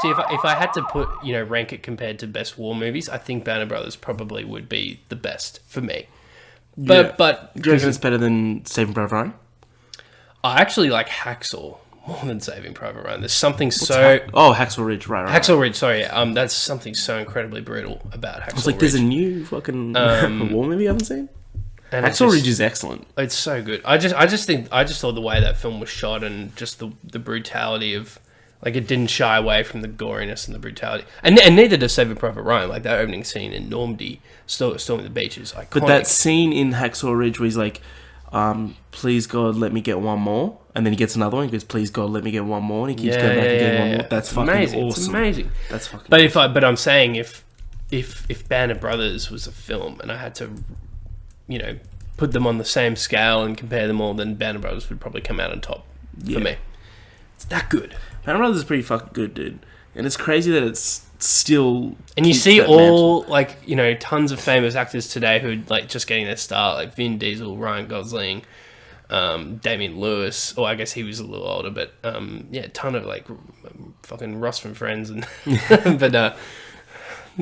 See, if I had to put, rank it compared to best war movies, I think Band of Brothers probably would be the best for me. But do you reckon it's better than Saving Private Ryan? I actually like Hacksaw more than Saving Private Ryan. There's something Hacksaw Ridge, right. Hacksaw Ridge, sorry. That's something so incredibly brutal about Hacksaw Ridge. It's like there's a new fucking war movie I haven't seen. And Hacksaw Ridge is excellent. It's so good. I just thought the way that film was shot and just the brutality of, like, it didn't shy away from the goriness and the brutality, and neither does Saving Private Ryan. Like, that opening scene in Normandy, storming the beach, is iconic. But that scene in Hacksaw Ridge where he's like, "Please God, let me get one more," and then he gets another one. He goes, "Please God, let me get one more," and he keeps going back and getting one more. That's fucking amazing. awesome. It's amazing. That's fucking. But I'm saying if Band of Brothers was a film and I had to, put them on the same scale and compare them all, then Band of Brothers would probably come out on top for me. It's that good. Band of Brothers is pretty fucking good, dude. And it's crazy that it's still... And you see all, tons of famous actors today who are, just getting their start, like Vin Diesel, Ryan Gosling, Damian Lewis, or I guess he was a little older, but, a ton of, fucking Ross from Friends, and but,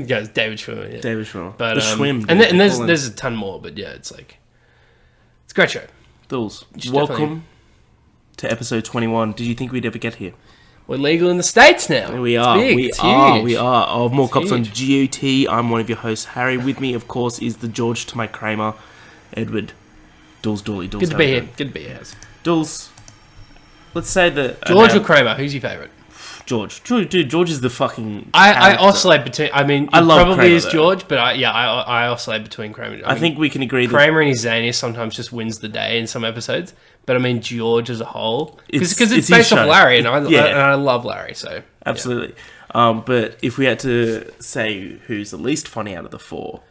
guys, David Schwimmer. Yeah. David Schwimmer. But, the Schwim. And there's a ton more, but yeah, it's like... It's a great show. Dools, welcome to episode 21. Did you think we'd ever get here? We're legal in the States now. We are. We are. Of More Cops on Duty. I'm one of your hosts, Harry. With me, of course, is the George to my Kramer, Edward. Dools, Dooley. Dools. Good to be here. Good to be here. Dools, let's say that... George or Kramer? Who's your favourite? George. Dude, George is the fucking... I oscillate between... I mean, I love probably Kramer, is George, but I oscillate between Kramer. I think we can agree that... Kramer and his zaniness sometimes just wins the day in some episodes, but I mean, George as a whole... Because it's based off Larry, and I love Larry, so... Absolutely. Yeah. But if we had to say who's the least funny out of the four...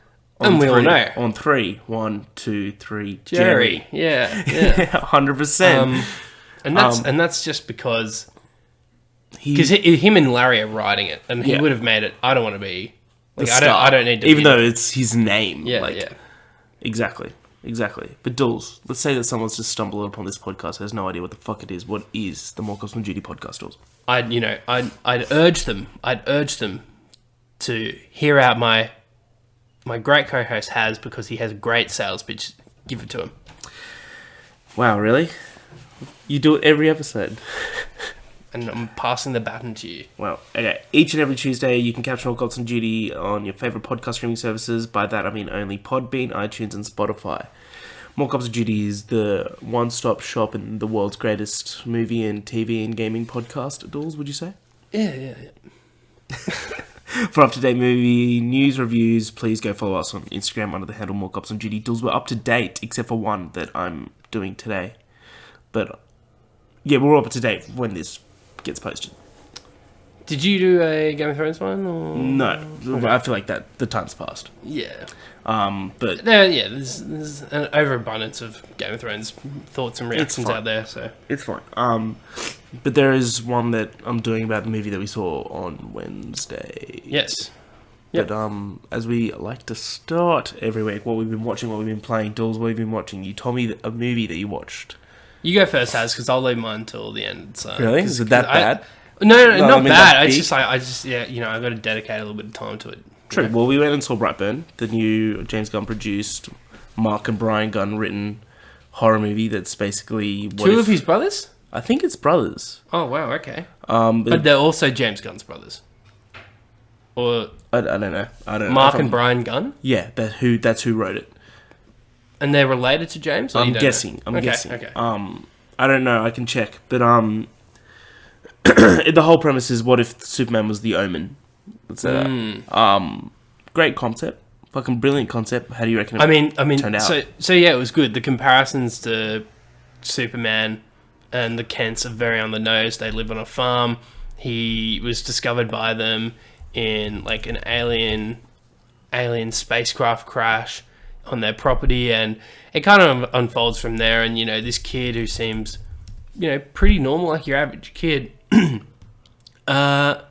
And we all know. On 3. 1, 2, 3... Jerry. Yeah. 100%. And that's just because... Because him and Larry are writing it, and he would have made it. I don't want to be like I don't need to. Even though it's his name. Yeah. Exactly. But Dools, let's say that someone's just stumbled upon this podcast, has no idea what the fuck it is. What is the More Cops on Duty podcast, Dools? I'd urge them to hear out my great co-host has, because he has a great sales pitch. Give it to him. Wow, really? You do it every episode. And I'm passing the baton to you. Well, okay. Each and every Tuesday, you can catch More Cops on Duty on your favourite podcast streaming services. By that, I mean only Podbean, iTunes, and Spotify. More Cops on Duty is the one-stop shop in the world's greatest movie and TV and gaming podcast. Dools, would you say? Yeah. For up-to-date movie news reviews, please go follow us on Instagram under the handle More Cops on Duty. Dools, we're up to date, except for one that I'm doing today. But, yeah, we're up to date when this gets posted. Did you do a Game of Thrones one? Or? No. Okay. I feel like that the time's passed. Yeah. But there's an overabundance of Game of Thrones thoughts and reactions out there, so it's fine. But there is one that I'm doing about the movie that we saw on Wednesday. Yes. Yep. But as we like to start every week, what we've been watching, what we've been playing, Dools, what we've been watching. You told me a movie that you watched. You go first, Az, because I'll leave mine till the end. So, really? Is it that bad? No, not bad. I just I've got to dedicate a little bit of time to it. True. Well, we went and saw Brightburn, the new James Gunn produced, Mark and Brian Gunn written horror movie that's basically... Two of his brothers? I think it's brothers. Oh, wow, okay. But they're also James Gunn's brothers. Or... I don't know. Mark and Brian Gunn? Yeah, that's who wrote it. And they're related to James? I'm guessing. Okay. I don't know. I can check. But the whole premise is, what if Superman was the Omen? Let's say that. Great concept. Fucking brilliant concept. How do you reckon it turned out? So yeah, it was good. The comparisons to Superman and the Kents are very on the nose. They live on a farm. He was discovered by them in like an alien spacecraft crash on their property, and it kind of unfolds from there. And this kid who seems pretty normal, like your average kid. By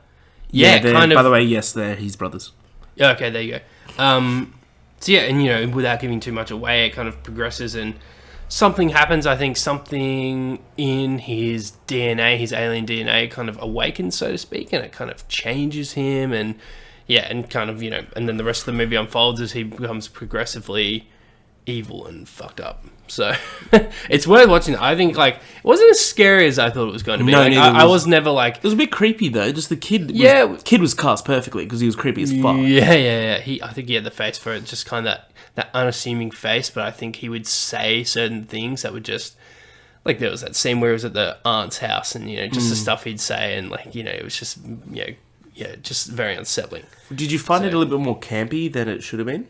the way, yes, they're his brothers. Yeah, okay, there you go. So yeah, and without giving too much away, it kind of progresses, and something happens. I think something in his DNA, his alien DNA, kind of awakens, so to speak, and it kind of changes him, and kind of, and then the rest of the movie unfolds as he becomes progressively evil and fucked up. So it's worth watching. I think it wasn't as scary as I thought it was going to be. I was never like. It was a bit creepy though. Just the kid. Kid was cast perfectly because he was creepy as fuck. Yeah. I think he had the face for it, just kind of that unassuming face. But I think he would say certain things that would just there was that scene where he was at the aunt's house and just the stuff he'd say and it was just just very unsettling. Did you find it a little bit more campy than it should have been?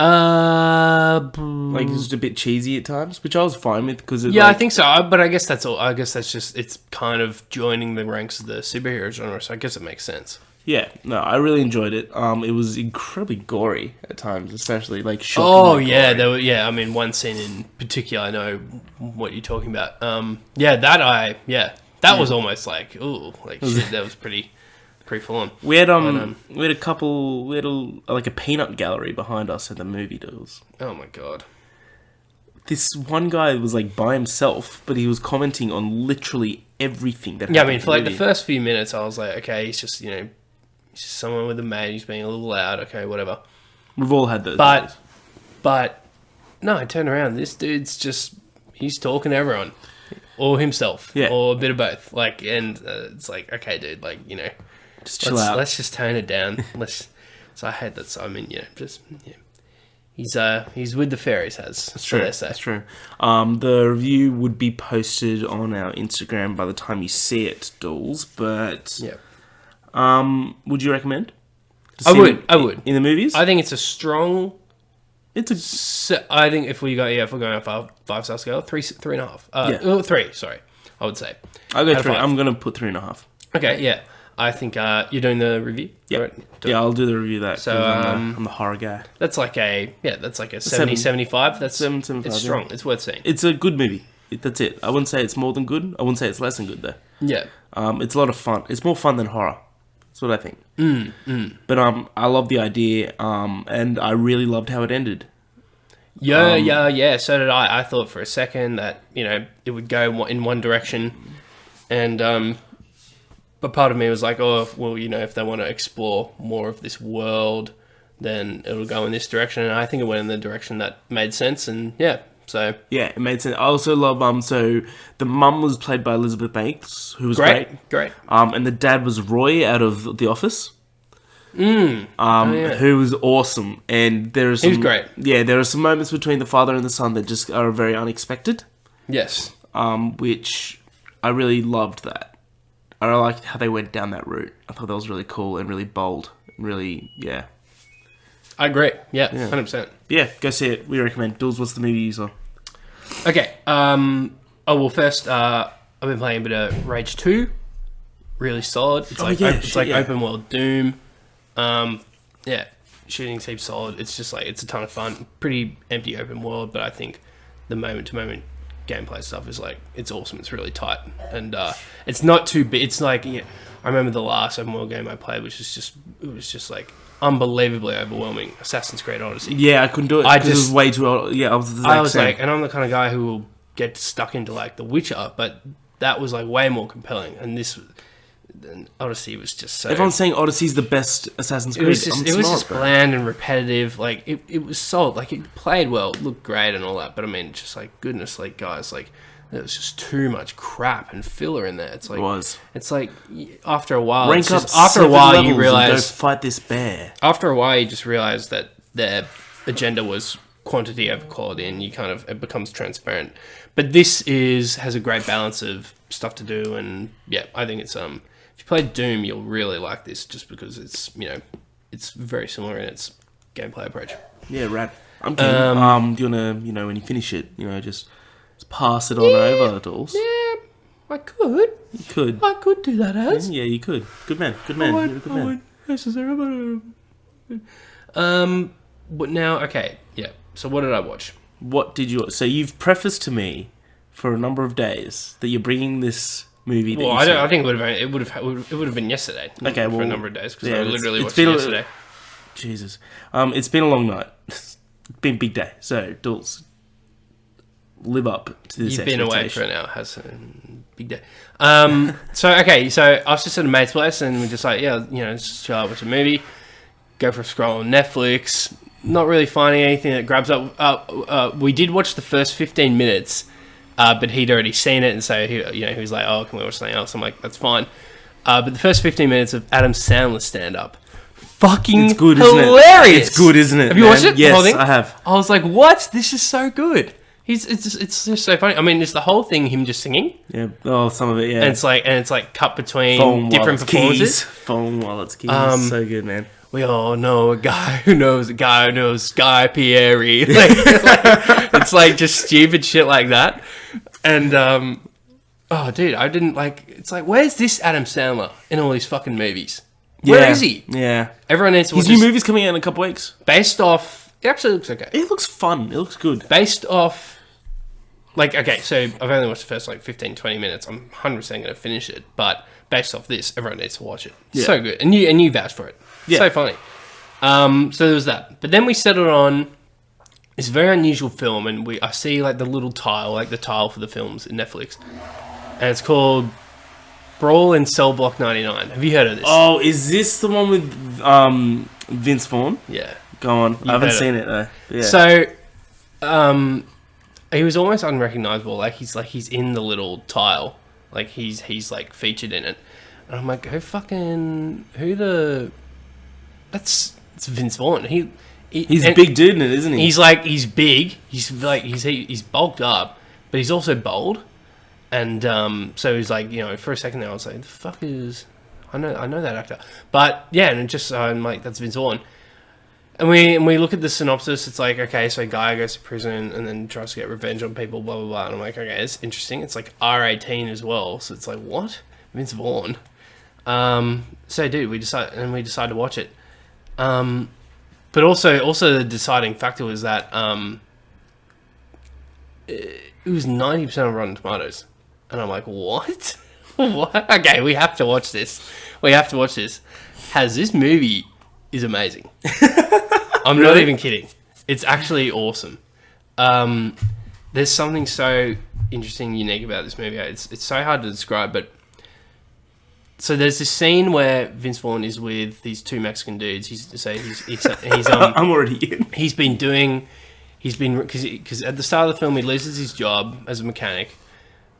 It was a bit cheesy at times, which I was fine with because I think so. But I guess that's all. I guess that's just it's kind of joining the ranks of the superhero genre. So I guess it makes sense. Yeah, no, I really enjoyed it. It was incredibly gory at times, especially shocking. Oh yeah, gory. I mean, one scene in particular, I know what you're talking about. That was almost shit. That was pretty full on. We had a peanut gallery behind us at the movie deals. Oh my god. This one guy was by himself, but he was commenting on literally everything that happened. Yeah, I mean, for the first few minutes I was like, okay, he's just he's just someone with a mate, he's being a little loud, okay, whatever. We've all had those. But no, I turned around, this dude's he's talking to everyone. Or himself. Yeah. Or a bit of both. It's okay, dude, just chill out. Let's just tone it down. So I hate that. So I mean, he's with the fairies. That's true. That's true. The review would be posted on our Instagram by the time you see it, Dools. But would you recommend? I would. In the movies, I think it's a strong. I think if we're going on a 5-star scale, 3.5. 3. Sorry, I would say. I'll go 3. I'm going to put 3.5. Okay, yeah. I think you're doing the review. Yeah, right? I'll do the review. So I'm the horror guy. That's like a 70, 75. That's 75. It's strong. It's worth seeing. It's a good movie. That's it. I wouldn't say it's more than good. I wouldn't say it's less than good though. Yeah. It's a lot of fun. It's more fun than horror. That's what I think. But I love the idea. And I really loved how it ended. Yeah. So did I. I thought for a second that it would go in one direction, and but part of me was like, oh, well, if they want to explore more of this world, then it'll go in this direction. And I think it went in the direction that made sense. And so it made sense. I also love so the mum was played by Elizabeth Banks, who was great. And the dad was Roy out of The Office. Who was awesome. And he was great. Yeah, there are some moments between the father and the son that just are very unexpected. Yes. Which I really loved that. I liked how they went down that route. I thought that was really cool and really bold. Really, yeah. I agree. Yeah, 100%. Yeah, go see it. We recommend. Dools, what's the movie you saw? Okay. First, I've been playing a bit of Rage 2. Really solid. It's open world Doom. Shooting seems solid. It's just it's a ton of fun. Pretty empty open world, but I think the moment-to-moment gameplay stuff is it's awesome. It's really tight, and it's not too big. It's I remember the last open world game I played, which was just unbelievably overwhelming. Assassin's Creed Odyssey. Yeah, I couldn't do it. It was way too. Yeah, I was and I'm the kind of guy who will get stuck into The Witcher, but that was way more compelling, and Odyssey was just so. Everyone's saying Odyssey's the best Assassin's Creed. It was just bland and repetitive. It was solid. It played well, it looked great and all that. But I mean, just goodness, guys, there was just too much crap and filler in there. It was. It's after a while, you realize go fight this bear. After a while, you just realize that their agenda was quantity over quality, and it becomes transparent. But this has a great balance of stuff to do, and I think it's if you play Doom, you'll really like this, just because it's it's very similar in its gameplay approach. Yeah, rad. I'm keen. Do you wanna when you finish it, just pass it on over, Dools? Yeah, I could. You could. I could do that, as. Yeah, you could. Good man. Good man. But now, okay, yeah. So what did I watch? What did you? So you've prefaced to me for a number of days that you're bringing this movie. That I think it would have been yesterday. Okay, for a number of days, because I literally watched it yesterday. Jesus, it's been a long night. It's been a big day. So, Dools, live up to this You've been away expectation. for an hour. Has a big day. So I was just at a mate's place and we're just like, yeah, just chill out, watch a movie, go for a scroll on Netflix. Not really finding anything that grabs up. We did watch the first 15 minutes, but he'd already seen it, and so he was like, "Oh, can we watch something else?" I'm like, "That's fine." But the first 15 minutes of Adam Sandler's stand-up, fucking It's good, hilarious. isn't it? It's good, isn't it? Have you watched it? Yes, The whole thing? I have. I was like, "What? This is so good." It's just so funny. I mean, it's the whole thing him just singing. Yeah. Oh, some of it. Yeah. And it's like cut between Phone different wallets, performances. keys. Phone wallets, keys. So good, man. We all know a guy who knows a guy who knows Guy Fieri. Like, it's like just stupid shit like that. And oh, dude, I didn't like. It's like, where's this Adam Sandler in all these fucking movies? Where is he? Yeah. Everyone needs to watch His new movie's coming out in a couple weeks. based off. It actually looks okay. It looks fun. It looks good. Based off. Like, okay, so I've only watched the first 15, 20 minutes. I'm 100% going to finish it. But based off this, everyone needs to watch it. Yeah. So good. And you vouched for it. Yeah. So funny. So there was that. But then we settled on this very unusual film, and I see like the little tile, like the tile for the films in Netflix. And it's called Brawl in Cell Block 99. Have you heard of this? Oh, is this the one with Vince Vaughn? Yeah. Go on. I haven't heard seen it though. Yeah. So, he was almost unrecognizable. Like he's in the little tile. Like he's like featured in it. And I'm like, it's Vince Vaughn. He's a big dude in it, isn't he? He's big. He's bulked up, but he's also bold. And so he's like, for a second there, I was like, the fuck is... I know that actor. But yeah, and I'm like, that's Vince Vaughn. And we look at the synopsis, it's like, okay, so a guy goes to prison and then tries to get revenge on people, blah, blah, blah. And I'm like, okay, it's interesting. It's like R18 as well. So it's like, what? Vince Vaughn. So dude, we decide to watch it. But also the deciding factor was that it was 90% on Rotten Tomatoes. And I'm like, what? What? Okay, we have to watch this. This movie is amazing. I'm not even kidding. It's actually awesome. There's something so interesting, unique about this movie. It's so hard to describe, but so there's this scene where Vince Vaughn is with these two Mexican dudes. He's I'm already in. Because at the start of the film he loses his job as a mechanic.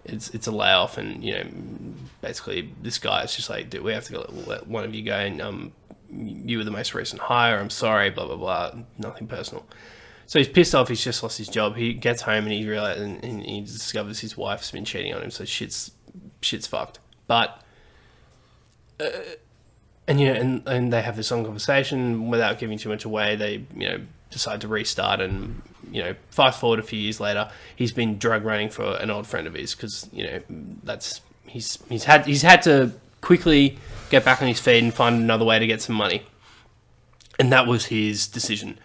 It's a layoff, and basically this guy is just like, dude, we have to let one of you go, and you were the most recent hire. I'm sorry, blah blah blah. Nothing personal. So he's pissed off. He's just lost his job. He gets home and he realizes, and he discovers his wife's been cheating on him. So shit's fucked. But and they have this long conversation without giving too much away. They decide to restart, and fast forward a few years later, he's been drug running for an old friend of his because he's had to quickly get back on his feet and find another way to get some money, and that was his decision.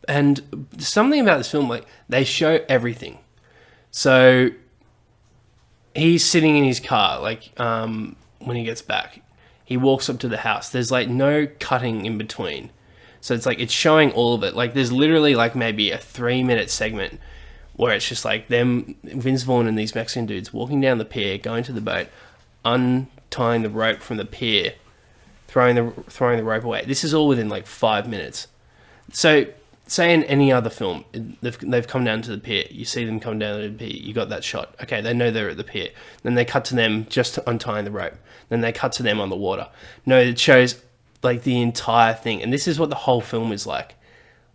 And something about this film, like, they show everything. So he's sitting in his car, like, when he gets back, he walks up to the house. There's like no cutting in between. So it's like, it's showing all of it. Like, there's literally like maybe a 3-minute segment where it's just like them, Vince Vaughn and these Mexican dudes walking down the pier, going to the boat, untying the rope from the pier, throwing the rope away. This is all within like 5 minutes. So say in any other film, they've come down to the pier. You see them come down to the pier. You got that shot. Okay, they know they're at the pier. Then they cut to them just untying the rope. Then they cut to them on the water. No, it shows like the entire thing. And this is what the whole film is like.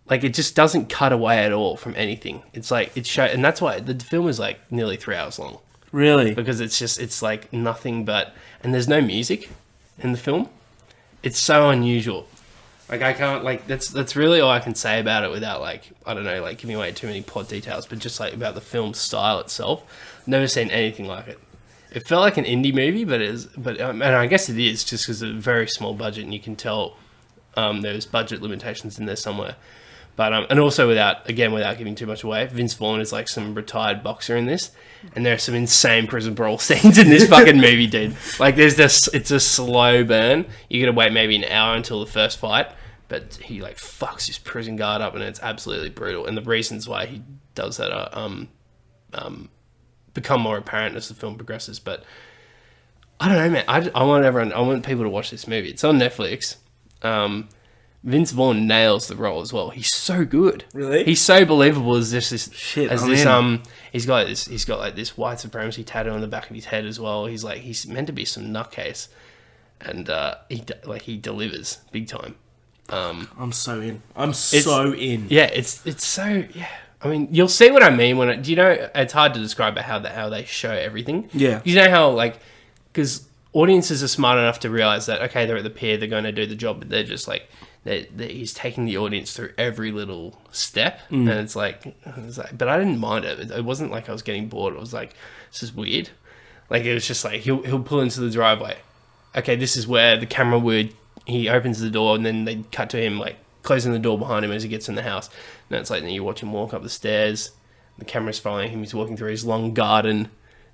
Like, it just doesn't cut away at all from anything. It's like, and that's why the film is like nearly 3 hours long. Really? Because it's like nothing but, and there's no music in the film. It's so unusual. Like, I can't, like, that's really all I can say about it without, like, I don't know, like, giving away too many plot details, but just, like, about the film style itself. Never seen anything like it. It felt like an indie movie, and I guess it is, just because of a very small budget, and you can tell there's budget limitations in there somewhere. But, and also without giving too much away, Vince Vaughn is, like, some retired boxer in this, and there are some insane prison brawl scenes in this fucking movie, dude. Like, it's a slow burn. You gotta wait maybe an hour until the first fight, but he like fucks his prison guard up, and it's absolutely brutal. And the reasons why he does that are become more apparent as the film progresses. But I don't know, man. I want people to watch this movie. It's on Netflix. Vince Vaughn nails the role as well. He's so good. Really? He's so believable as this Shit. he's got like this white supremacy tattoo on the back of his head as well. He's meant to be some nutcase, and he delivers big time. I'm so in. I'm so in. Yeah, it's so yeah. I mean, you'll see what I mean when do you know? It's hard to describe how they show everything. Yeah. You know how like because audiences are smart enough to realize that okay, they're at the pier, they're going to do the job, but they're just like. He's taking the audience through every little step, and it's like, but I didn't mind it. It wasn't like I was getting bored. It was like, this is weird. Like it was just like he'll pull into the driveway. Okay, this is where the camera would. He opens the door, and then they cut to him like closing the door behind him as he gets in the house. And it's like then you watch him walk up the stairs. The camera's following him. He's walking through his long garden.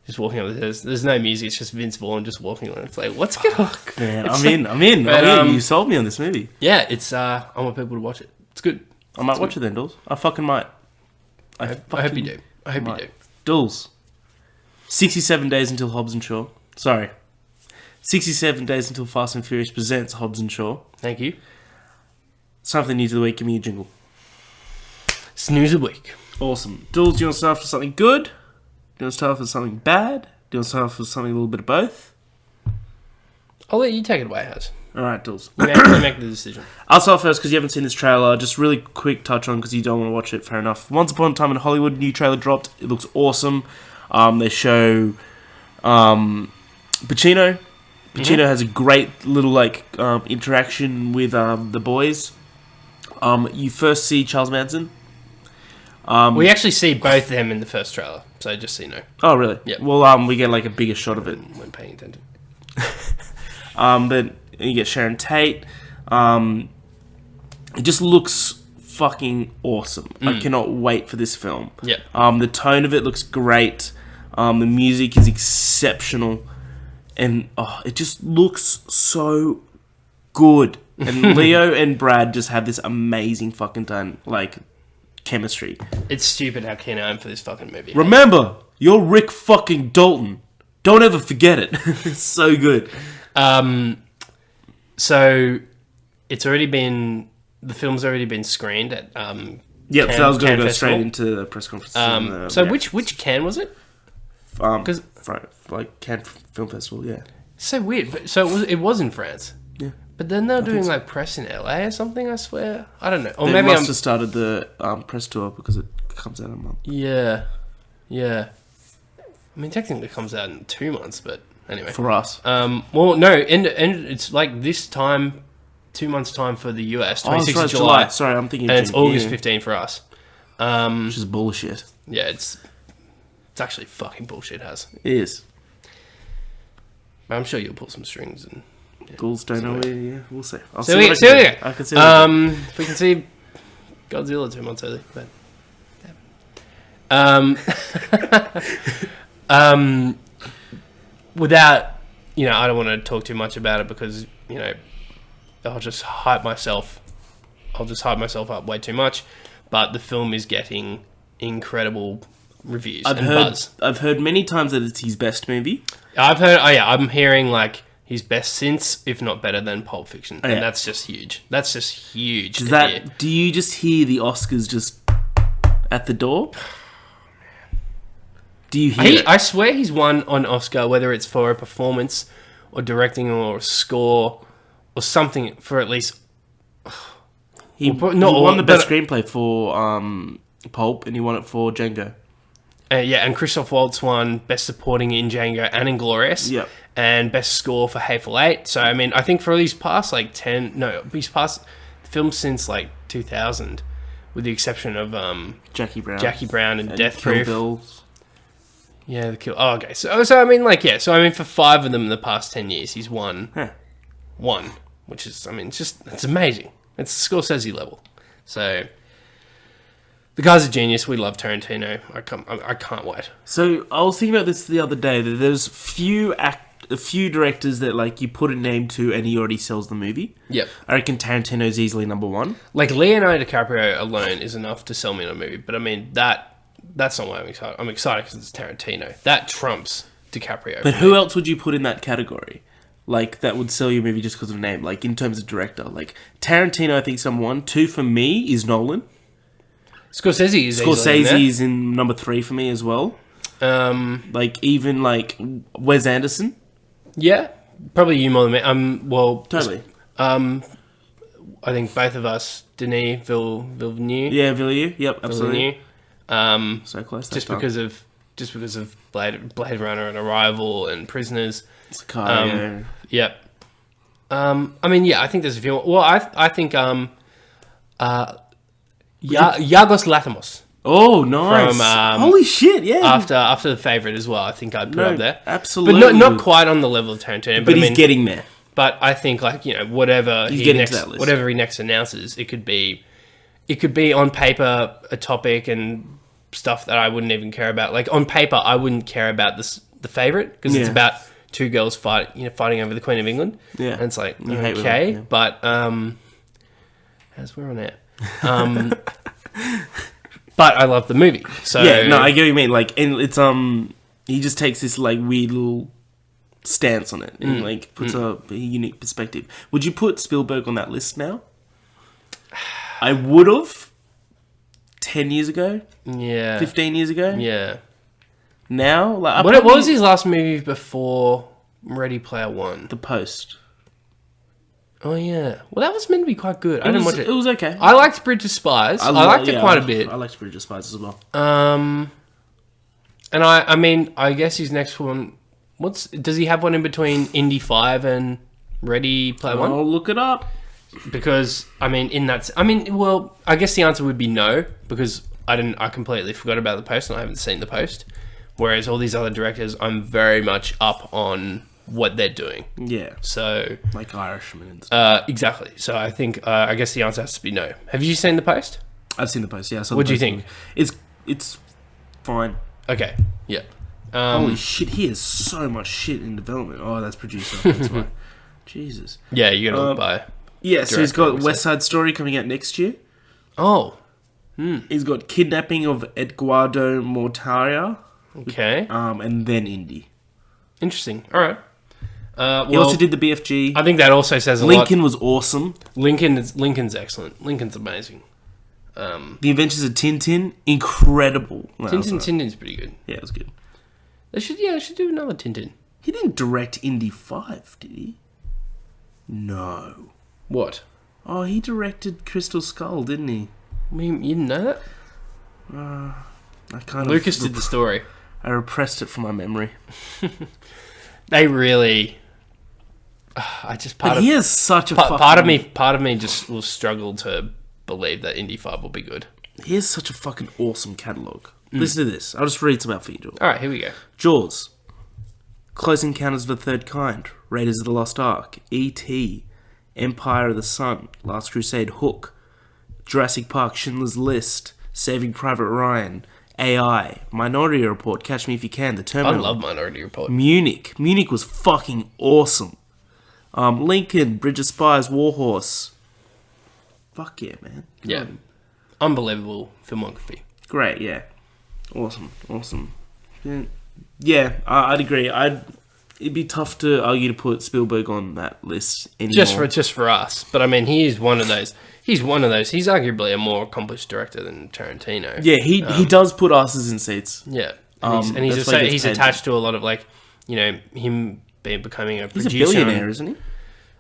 Just walking up the stairs. There's no music. It's just Vince Vaughn just walking on. It's like, what's going on? Man, I'm in. You sold me on this movie. Yeah, it's. I want people to watch it. It's good. I might watch it then, Dools. I fucking might. I hope you do. I hope you do. Dools. 67 days until Hobbs and Shaw. Sorry. 67 days until Fast and Furious presents Hobbs and Shaw. Thank you. Something new to the week. Give me a jingle. Snooze a week. Awesome. Dools, do you want to start off with something good? Do you want to start off with something bad? Do you want to start off with something a little bit of both? I'll let you take it away, Haz. Alright, Dools. You make the decision. I'll start first because you haven't seen this trailer. Just really quick touch on because you don't want to watch it. Fair enough. Once Upon a Time in Hollywood, new trailer dropped. It looks awesome. They show Pacino. Pacino has a great little interaction with the boys. You first see Charles Manson. We actually see both of them in the first trailer, so just so you know. Oh, really? Yeah. Well, we get like a bigger shot of it. When paying attention. But you get Sharon Tate. It just looks fucking awesome. I cannot wait for this film. Yeah. The tone of it looks great. The music is exceptional. And it just looks so good. And Leo and Brad just have this amazing fucking time, chemistry. It's stupid how keen I am for this fucking movie. Remember, you're Rick fucking Dalton. Don't ever forget it. It's so good. So it's already been the film's already been screened at Yep, so I was going to go Festival. straight into the press conference. So which Cannes was it? Because Cannes Film Festival, yeah. So weird. But so it was in France. Yeah. But then they're doing press in LA or something, I swear. I don't know. Or They maybe must have started the press tour because it comes out in a month. Yeah. Yeah. I mean, technically it comes out in 2 months, but anyway. For us. Well, no, and it's like this time, 2 months' time for the US, 26th of July. Sorry, I'm thinking and it's August 15 for us. Which is bullshit. Yeah, it's actually fucking bullshit, Has. It is. But I'm sure you'll pull some strings and... Ghouls don't know where, yeah, we'll see. I'll So see we what go. I can see what I can do. If we can see Godzilla 2 months early, but without, I don't want to talk too much about it because I'll just hype myself up way too much. But the film is getting incredible reviews and buzz. I've heard many times that it's his best movie. I'm hearing his best since, if not better than Pulp Fiction. Yeah. And that's just huge. That's just huge. Do you just hear the Oscars just at the door? Do you hear it? I swear he's won an Oscar, whether it's for a performance or directing or a score or something for at least... He won the best screenplay for Pulp, and he won it for Django. And Christoph Waltz won Best Supporting in Django and Inglourious. Yep. And Best Score for Hateful Eight. So, I mean, I think for these past, he's past films since, 2000, with the exception of Jackie Brown and Death Proof. Kill Bill. Yeah, the Kill... Oh, okay. So I mean, for 5 of them in the past 10 years, he's won one, which is, it's amazing. It's Scorsese level. So... The guy's a genius. We love Tarantino. I can't wait. So I was thinking about this the other day. That there's few a few directors that like you put a name to and he already sells the movie. Yep. I reckon Tarantino's easily number one. Like Leonardo DiCaprio alone is enough to sell me on a movie, but I mean that's not why I'm excited. I'm excited because it's Tarantino. That trumps DiCaprio. But who else would you put in that category? Like, that would sell your movie just because of name. Like, in terms of director. Like, Tarantino, I think, is number one. 2 for me is Nolan. Scorsese is in number 3 for me as well. Like, even, like, Wes Anderson. Yeah. Probably you more than me. Well... Totally. I think both of us, Denis Villeneuve. Yeah, Villeneuve. Yep, absolutely. Villeneuve. So close. Just because of Blade Runner and Arrival and Prisoners. Sicario. Yep. I mean, yeah, I think there's a few. Well, I think Yorgos Lanthimos. Oh, nice! From, holy shit! Yeah. After The Favourite as well, I think I'd put up there. Absolutely, but not quite on the level of Tarantino. But he's getting there. But I think, like, you know, whatever he next announces, it could be on paper a topic and stuff that I wouldn't even care about. Like, on paper, I wouldn't care about The Favourite because it's about 2 girls fighting over the Queen of England. Yeah, and it's like, okay, but as we're on air, but I love the movie. So yeah, no, I get what you mean. Like, and it's he just takes this like weird little stance on it and like puts a unique perspective. Would you put Spielberg on that list now? I would have 10 years ago. Yeah, 15 years ago. Yeah. Now, like, what was his last movie before Ready Player One? The Post. Oh yeah, well that was meant to be quite good. I didn't watch it. It was okay. I liked Bridge of Spies. I liked it quite a bit. I liked Bridge of Spies as well. And I mean, I guess his next one. Does he have one in between Indy 5 and Ready Player One? I'll look it up. Because I mean, well, I guess the answer would be no because I completely forgot about The Post and I haven't seen The Post. Whereas all these other directors, I'm very much up on what they're doing. Yeah. So like Irishman and stuff. Exactly. So I think I guess the answer has to be no. Have you seen The Post? I've seen The Post. Yeah. What do you think? It's fine. Okay. Yeah. Holy shit! He has so much shit in development. Oh, that's producer. That's why. Jesus. Yeah, you gotta look by. Yeah. So he's got West Side Story coming out next year. Oh. He's got Kidnapping of Eduardo Mortaria. Okay. And then Indy. Interesting. All right. He also did the BFG. I think that also says a lot. Lincoln was awesome. Lincoln's excellent. Lincoln's amazing. The Adventures of Tintin, incredible. Tintin's pretty good. Yeah, it was good. They should do another Tintin. He didn't direct Indy 5, did he? No. What? Oh, he directed Crystal Skull, didn't he? I mean, you didn't know that? Lucas did the story. I repressed it from my memory. They really... he has such a part of me just will struggle to believe that Indy 5 will be good. He has such a fucking awesome catalogue. Listen to this. I'll just read some out for you, Jules. Alright, here we go. Jaws. Close Encounters of the Third Kind. Raiders of the Lost Ark. E.T. Empire of the Sun. Last Crusade. Hook. Jurassic Park. Schindler's List. Saving Private Ryan. AI. Minority Report. Catch Me If You Can. The Terminal. I love Minority Report. Munich. Munich was fucking awesome. Lincoln. Bridge of Spies. Warhorse. Fuck yeah, man. Yeah. Unbelievable filmography. Great, yeah. Awesome. Yeah, I'd agree. It'd be tough to argue to put Spielberg on that list anymore. Just for us. But I mean, he's one of those. He's arguably a more accounliced director than Tarantino. Yeah, he does put asses in seats. Yeah. And he's attached to a lot of, like, you know, him becoming a producer. He's a billionaire, isn't he?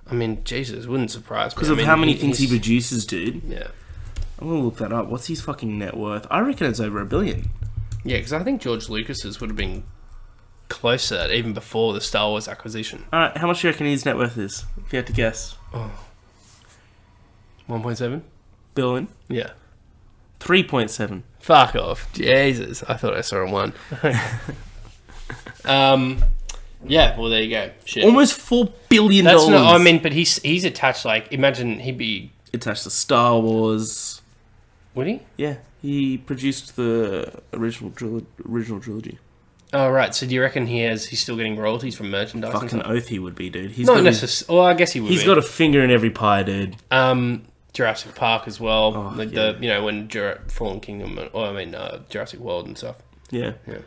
I mean, Jesus, wouldn't surprise me. Because of how many things he produces, dude. Yeah. I'm going to look that up. What's his fucking net worth? I reckon it's over $1 billion. Yeah, because I think George Lucas's would have been close to that even before the Star Wars acquisition. Alright, how much do you reckon his net worth is? If you had to guess. 1.7 billion? Yeah. 3.7. Fuck off. Jesus. I thought I saw a 1. Yeah, well, there you go. Shit. Almost $4 billion. That's not, I mean, but he's attached, like, imagine he'd be... attached to Star Wars. Would he? Yeah, he produced the original trilogy. Oh, right. So do you reckon he's still getting royalties from merchandise? Fucking oath he would be, dude. He's Not necessarily. Well, I guess he would. He's got a finger in every pie, dude. Jurassic Park as well. Oh, like yeah. when Fallen Kingdom, Jurassic World and stuff. Yeah. Yeah.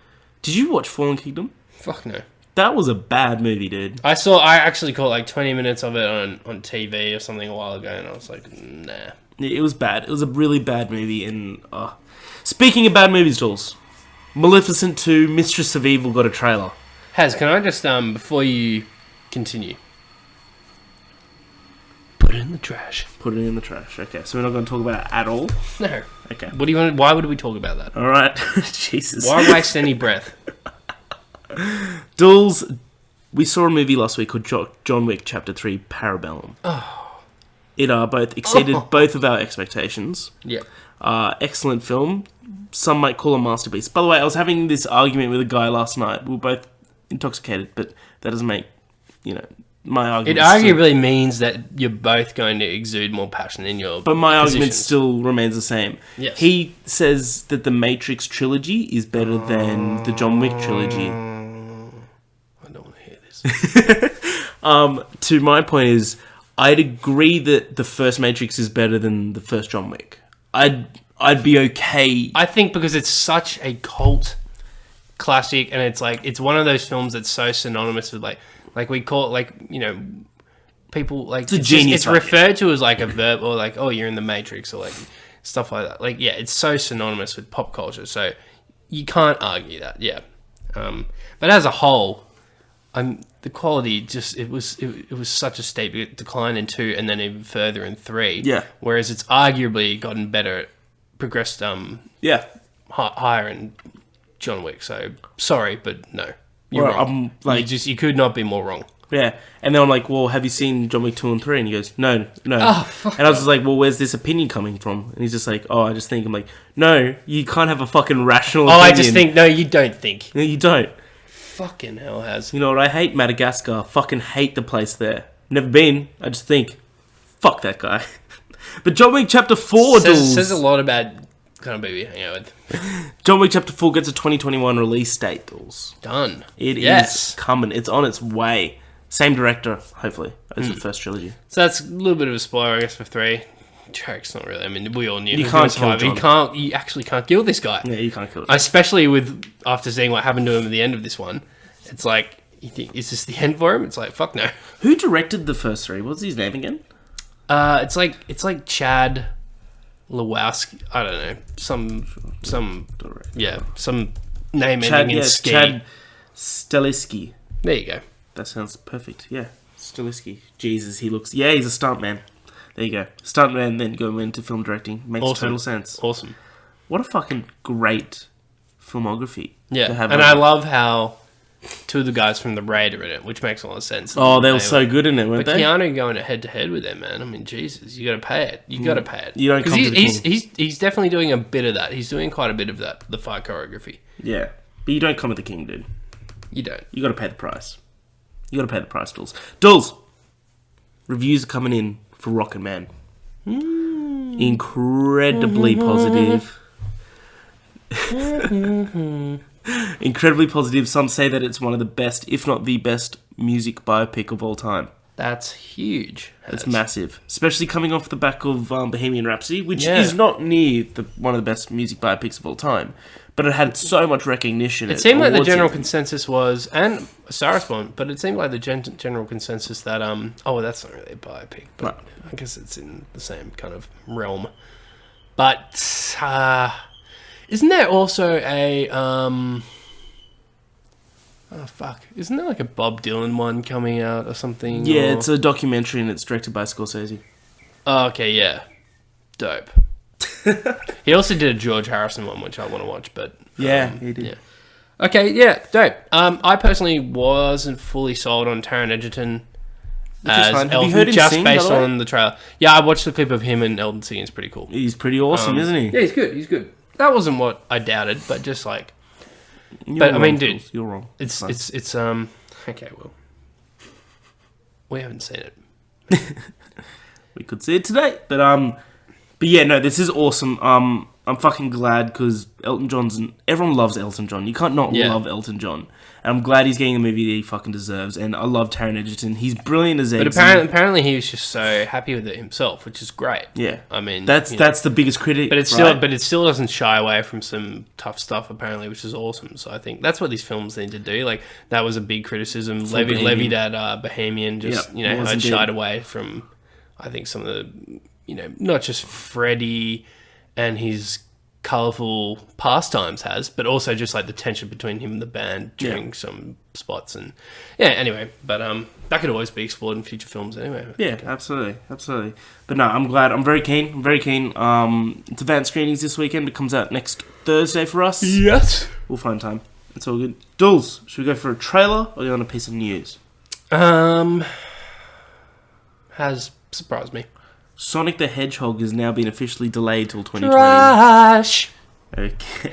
Did you watch Fallen Kingdom? Fuck no. That was a bad movie, dude. I actually caught like 20 minutes of it on TV or something a while ago, and I was like, nah. It was bad. It was a really bad movie. And speaking of bad movies, Jules, Maleficent 2, Mistress of Evil got a trailer. Can I just before you continue, put it in the trash? Put it in the trash. Okay, so we're not going to talk about it at all. No. Okay. What do you want? Why would we talk about that? All right. Jesus. Why waste any breath? Dools, we saw a movie last week called John Wick Chapter 3 Parabellum. Oh. It both exceeded both of our expectations. Yeah. Excellent film. Some might call a masterpiece. By the way, I was having this argument with a guy last night. We were both intoxicated, but that doesn't make, my argument. It arguably means that you're both going to exude more passion in your But my positions. argument still remains the same. Yes. He says that the Matrix trilogy is better than the John Wick trilogy. I don't want to hear this. To my point is, I'd agree that the first Matrix is better than the first John Wick. I'd be okay. I think because it's such a cult classic, and it's one of those films that's so synonymous with like we call it, people like it's genius. It's referred to as like a verb, or like, oh, you're in the Matrix, or like stuff like that. Like, yeah, it's so synonymous with pop culture, so you can't argue that. Yeah, but as a whole, the quality just it was such a steep decline in 2, and then even further in 3. Yeah. Whereas it's arguably gotten better, progressed Yeah. higher in John Wick. So sorry, but no, you're Well, wrong. You could not be more wrong. Yeah. And then I'm like, well, have you seen John Wick 2 and 3? And he goes, no. Oh, fuck. And I was just like, well, where's this opinion coming from? And he's just like, oh, I just think. I'm like, no, you can't have a fucking rational opinion. I just think. No, you don't think. No, you don't. Fucking hell has. You know what? I hate Madagascar. Fucking hate the place there. Never been. I just think, fuck that guy. But John Wick Chapter 4, says a lot about kind of movie you hang out with. John Wick Chapter 4 gets a 2021 release date, Dools. Done. It is coming. It's on its way. Same director, hopefully, as the first trilogy. So that's a little bit of a spoiler, I guess, for 3. Joke's not really. I mean, we all knew. You can't kill John. You actually can't kill this guy. Yeah, you can't kill him. Especially after seeing what happened to him at the end of this one. It's like, you think, is this the end for him? It's like, fuck no. Who directed the first 3? What's his name again? It's like Chad Lewowski. I don't know. Some name ending in ski. Chad Stahelski. There you go. That sounds perfect. Yeah, Stahelski. Jesus, he looks... Yeah, he's a stuntman. There you go. Stuntman, then go into film directing. Makes total sense. Awesome. What a fucking great filmography. Yeah, and I love how 2 of the guys from The Raid are in it, which makes a lot of sense. Oh, they were so good in it, weren't they? Keanu going head-to-head with them, man. I mean, Jesus, you got to pay it. You got to pay it. You don't come to the king. He's definitely doing a bit of that. He's doing quite a bit of that, the fight choreography. Yeah, but you don't come with the king, dude. You don't. You got to pay the price. You got to pay the price, Dools. Dools! Reviews are coming in for Rocket Man. Incredibly positive. Incredibly positive. Some say that it's one of the best, if not the best, music biopic of all time. That's huge. It's massive. Especially coming off the back of Bohemian Rhapsody, which is not near one of the best music biopics of all time. But it had so much recognition. It seemed like the general consensus was, and Sarah's point, but it seemed like the general consensus that, that's not really a biopic, but I guess it's in the same kind of realm. But, isn't there also a, isn't there like a Bob Dylan one coming out or something? Yeah, it's a documentary and it's directed by Scorsese. Oh, okay, yeah. Dope. He also did a George Harrison one, which I want to watch, but... he did. Yeah. Okay, yeah, dope. I personally wasn't fully sold on Taron Egerton as Elton, Have you heard him just sing, based on the trailer. Yeah, I watched the clip of him and Elton singing. It's pretty cool. He's pretty awesome, isn't he? Yeah, he's good. That wasn't what I doubted, but just like... You're wrong, dude... You're wrong. It's okay, well... We haven't seen it. We could see it today, but yeah, no, this is awesome. I'm fucking glad because Elton John's... Everyone loves Elton John. You can't not love Elton John. And I'm glad he's getting the movie that he fucking deserves. And I love Taron Egerton. He's brilliant as Eggsy. But apparently he was just so happy with it himself, which is great. Yeah. I mean... That's the biggest critic, but it still doesn't shy away from some tough stuff, apparently, which is awesome. So I think that's what these films need to do. Like, that was a big criticism. levied at Bohemian, had shied away from, I think, some of the, not just Freddie and his colourful pastimes has, but also just like the tension between him and the band during some spots. And anyway, but that could always be explored in future films anyway. Yeah, absolutely. But no, I'm glad. I'm very keen. It's advanced screenings this weekend. It comes out next Thursday for us. Yes. We'll find time. It's all good. Dools, should we go for a trailer or do you want a piece of news? Has surprised me. Sonic the Hedgehog has now been officially delayed till 2020. Trash. Okay.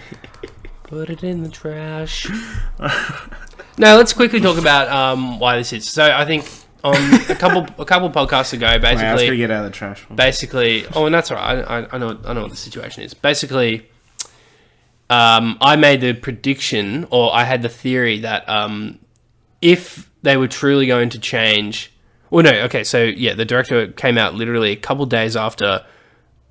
Put it in the trash. Now let's quickly talk about why this is. So I think on a couple podcasts ago, basically, I was gonna get out of the trash. Basically, and that's all right. I know what the situation is. Basically, I made the prediction, or I had the theory that if they were truly going to change. Well, no, okay, so, the director came out literally a couple days after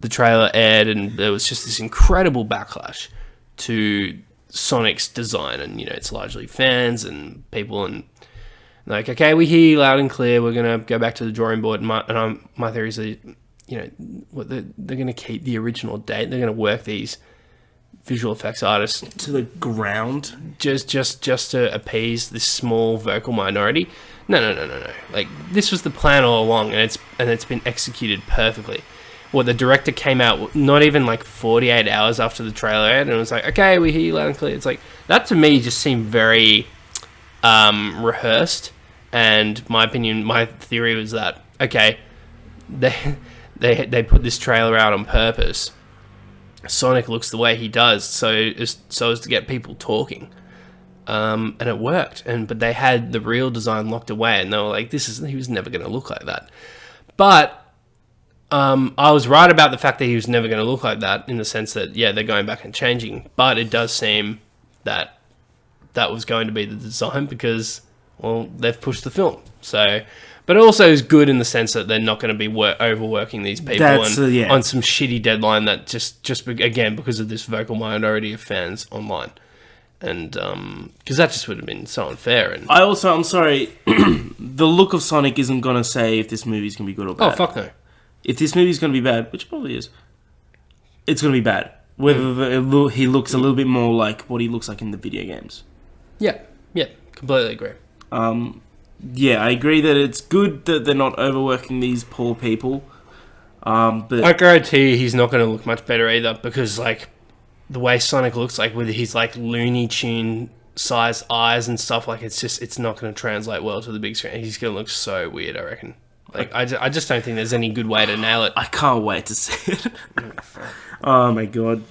the trailer aired, and there was just this incredible backlash to Sonic's design, and, it's largely fans and people, and like, okay, we hear you loud and clear, we're going to go back to the drawing board, and my theory is that, they're going to keep the original date, they're going to work these visual effects artists to the ground just to appease this small vocal minority. No. Like, this was the plan all along, and it's been executed perfectly. Well, the director came out not even like 48 hours after the trailer aired, and it was like, okay, we hear you loud and clear. It's like, that to me just seemed very rehearsed. And my theory was that, okay, they put this trailer out on purpose. Sonic looks the way he does, so as to get people talking. And it worked, but they had the real design locked away, and they were like, he was never going to look like that. But I was right about the fact that he was never going to look like that, in the sense that, they're going back and changing, but it does seem that was going to be the design because, well, they've pushed the film. So, but it also is good in the sense that they're not going to be overworking these people on some shitty deadline that just again, because of this vocal minority of fans online. And because that just would have been so unfair. And I'm sorry, the look of Sonic isn't going to say if this movie's going to be good or bad. Oh, fuck no. If this movie's going to be bad, which it probably is, it's going to be bad. Whether he looks a little bit more like what he looks like in the video games. Yeah, completely agree. I agree that it's good that they're not overworking these poor people. But I guarantee he's not going to look much better either, because, like, the way Sonic looks like with his like Looney Tune sized eyes and stuff, like it's not going to translate well to the big screen. He's going to look so weird, I reckon. Like I just don't think there's any good way to nail it. I can't wait to see it. Oh my god,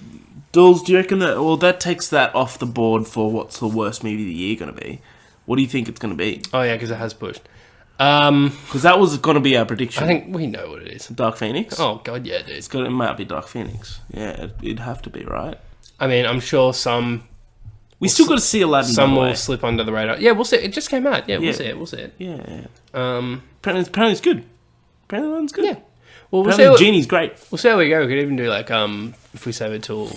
Dools, do you reckon that takes that off the board for what's the worst movie of the year going to be? What do you think it's going to be? Oh yeah, because it has pushed. Because that was going to be our prediction. I think we know what it is. Dark Phoenix. Oh god, yeah, dude. It might be Dark Phoenix. Yeah, it'd have to be, right? I mean, I'm sure some... We still got to see Aladdin, some will slip under the radar. Yeah, we'll see. It just came out. Yeah, we'll see it. Yeah. Apparently it's good. Apparently Aladdin's good. Yeah. Well, we'll see. Genie's great. We'll see how we go. We could even do, like, if we save it till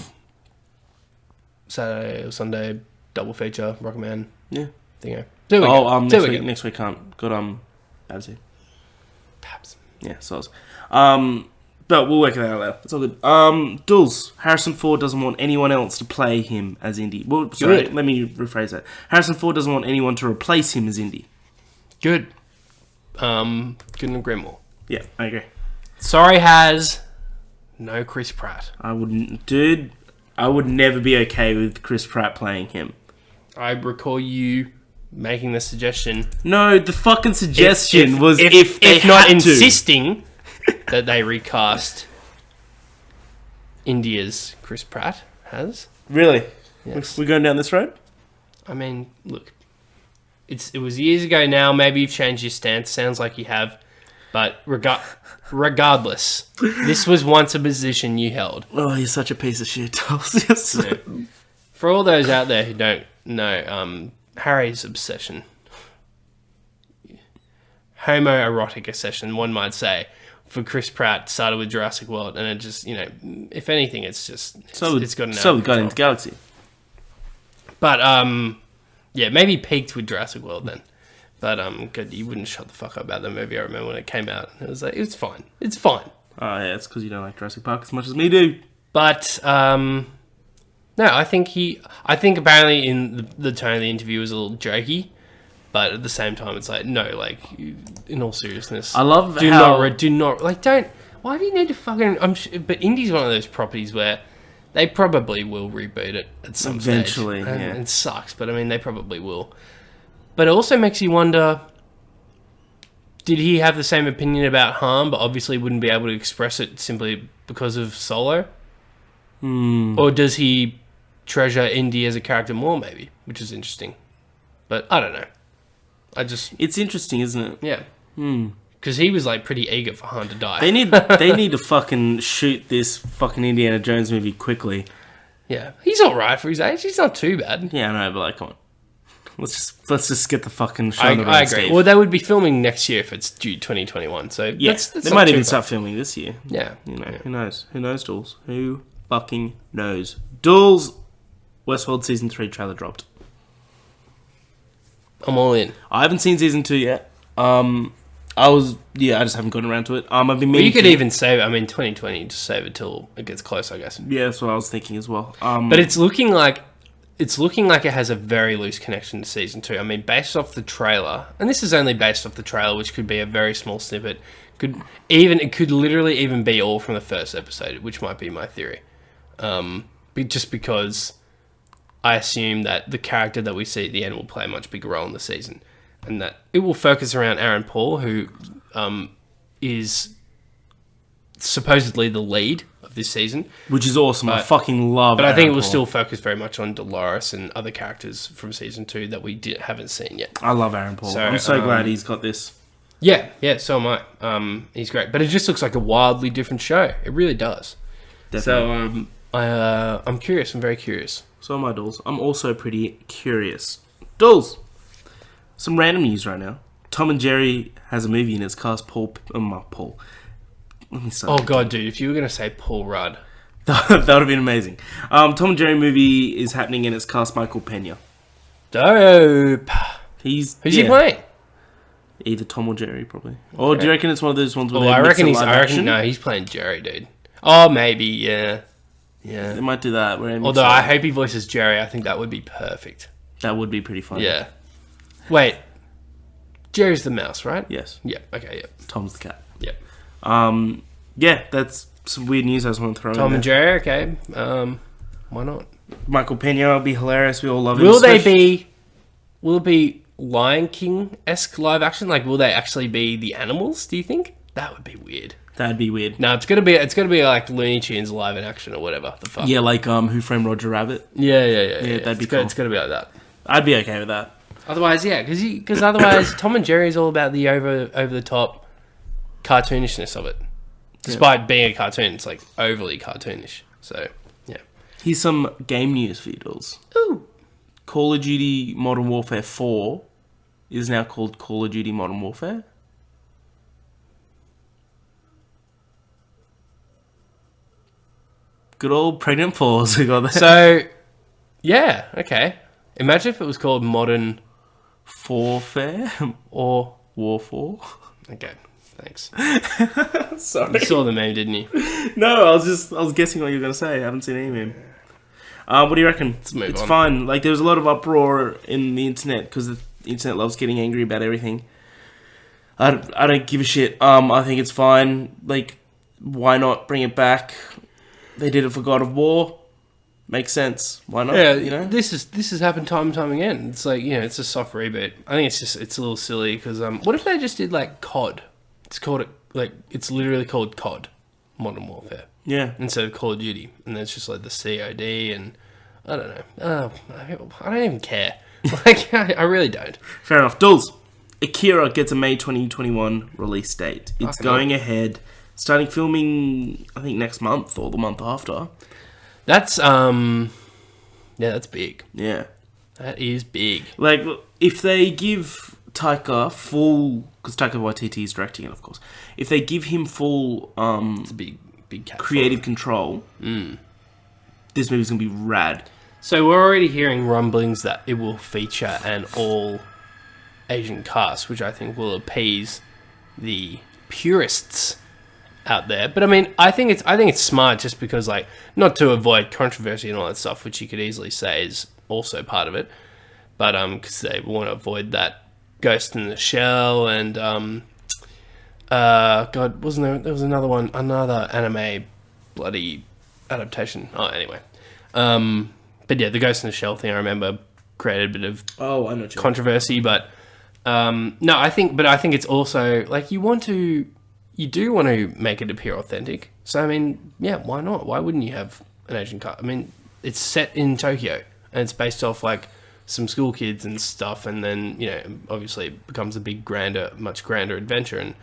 Saturday or Sunday, double feature, Rocketman. Yeah. There we go. Next week can't. Got, Babsy. Babs. Yeah, soz. But we'll work it out later. It's all good. Dools, Harrison Ford doesn't want anyone else to play him as Indy. Well, sorry, let me rephrase that. Harrison Ford doesn't want anyone to replace him as Indy. Good. Couldn't agree more. Yeah, I agree. Sorry, no Chris Pratt. I would never be okay with Chris Pratt playing him. I recall you making the suggestion. No, the fucking suggestion was if they not had to. Insisting that they recast India's Chris Pratt has. Really? Yes. We're going down this road? I mean, look, it was years ago now. Maybe you've changed your stance. Sounds like you have. But regardless, this was once a position you held. Oh, you're such a piece of shit, Dools. Yeah. For all those out there who don't know, Harry's obsession, homoerotic obsession, one might say, for Chris Pratt started with Jurassic World, and it just, if anything, it's gotten out of Guardians of the Galaxy. But maybe peaked with Jurassic World then. But God, you wouldn't shut the fuck up about the movie. I remember when it came out. It was like, it's fine. It's fine. Oh yeah, it's because you don't like Jurassic Park as much as me do. But no, I think apparently in the tone of the interview was a little jokey. But at the same time, it's like, no, like, in all seriousness, I love do how... not, like, don't, why do you need to fucking, but Indie's one of those properties where they probably will reboot it at some eventually, stage. yeah. It sucks, but I mean, they probably will. But it also makes you wonder, did he have the same opinion about Han, but obviously wouldn't be able to express it simply because of Solo? Or does he treasure Indy as a character more, maybe, which is interesting. But I don't know. It's interesting, isn't it? Yeah. Because he was like pretty eager for Han to die. They need to fucking shoot this fucking Indiana Jones movie quickly. Yeah, he's all right for his age. He's not too bad. Yeah, I know, but like, come on, let's just get the fucking show. I agree. Steve. Well, they would be filming next year if it's due 2021. So yeah, that's they might even start filming this year. Yeah, Who knows? Who knows, Dools? Who fucking knows? Dools. Westworld season 3 trailer dropped. I'm all in. I haven't seen season 2 yet. I just haven't gotten around to it. I've been meaning Well, you could even save it. I mean, 2020, just save it till it gets close, I guess. Yeah, that's what I was thinking as well. But it's looking like it has a very loose connection to season 2. I mean, based off the trailer, and this is only based off the trailer, which could be a very small snippet. It could literally even be all from the first episode, which might be my theory. Just because I assume that the character that we see at the end will play a much bigger role in the season, and that it will focus around Aaron Paul, who is supposedly the lead of this season. Which is awesome. I fucking love it. But I think it will still focus very much on Dolores and other characters from season 2 that we haven't seen yet. I love Aaron Paul. I'm so glad he's got this. Yeah, so am I. He's great. But it just looks like a wildly different show. It really does. Definitely. So I'm curious. I'm very curious. So am I, Dools. I'm also pretty curious. Dools! Some random news right now. Tom and Jerry has a movie in its cast. Paul. Let me start. Oh, God, dude. If you were going to say Paul Rudd. That would have been amazing. Tom and Jerry movie is happening in its cast. Michael Pena. Dope. Who's he playing? Either Tom or Jerry, probably. Or do you reckon it's one of those ones where I reckon he's playing Jerry, dude. Oh, maybe, yeah. They might do that. Although I hope he voices Jerry. I think that would be perfect. That would be pretty funny. Yeah. Wait. Jerry's the mouse, right? Yes. Yeah. Okay. Yeah. Tom's the cat. Yeah. Yeah, that's some weird news I just want to throw in Tom and Jerry. Okay. Why not? Michael Pena will be hilarious. We all love him. Will it be Lion King-esque live action? Like, will they actually be the animals? Do you think that would be weird? That'd be weird. No, it's gonna be like Looney Tunes live in action or whatever. The fuck. Yeah, like Who Framed Roger Rabbit. Yeah. That'd be cool. It's gonna be like that. I'd be okay with that. Otherwise, yeah, because otherwise, Tom and Jerry is all about the over the top cartoonishness of it. Despite being a cartoon, it's like overly cartoonish. So yeah. Here's some game news for you, Dools. Ooh. Call of Duty Modern Warfare 4 is now called Call of Duty Modern Warfare. Good old pregnant pause we got there. So, yeah, okay. Imagine if it was called Modern Warfare or War 4. Okay, thanks. Sorry. You saw the meme, didn't you? No, I was guessing what you were going to say. I haven't seen any meme. What do you reckon? It's fine. Like, there was a lot of uproar in the internet because the internet loves getting angry about everything. I don't give a shit. I think it's fine. Like, why not bring it back? They did it for God of War. Makes sense. Why not? Yeah, you know? This has happened time and time again. It's like, it's a soft reboot. I think it's a little silly because what if they just did like COD? It's literally called COD, Modern Warfare. Yeah. Instead of Call of Duty, and then it's just like the COD, and I don't know. I don't even care. Like, I really don't. Fair enough. Dools, Akira gets a May 2021 release date. It's going ahead, starting filming, I think, next month or the month after. That's, that's big. Yeah. That is big. Like, if they give Taika full... Because Taika Waititi is directing it, of course. If they give him full it's a big creative control, this movie's going to be rad. So we're already hearing rumblings that it will feature an all Asian cast, which I think will appease the purists out there. But I mean, I think it's smart just because, like, not to avoid controversy and all that stuff, which you could easily say is also part of it, but because they want to avoid that Ghost in the Shell and God, wasn't there was another anime bloody adaptation. Oh, anyway. But yeah, the Ghost in the Shell thing, I remember, created a bit of controversy. But no, I think it's also like you do want to make it appear authentic. So I mean, yeah, why not? Why wouldn't you have an Asian cast? I mean, it's set in Tokyo and it's based off like some school kids and stuff, and then obviously it becomes a much grander adventure, and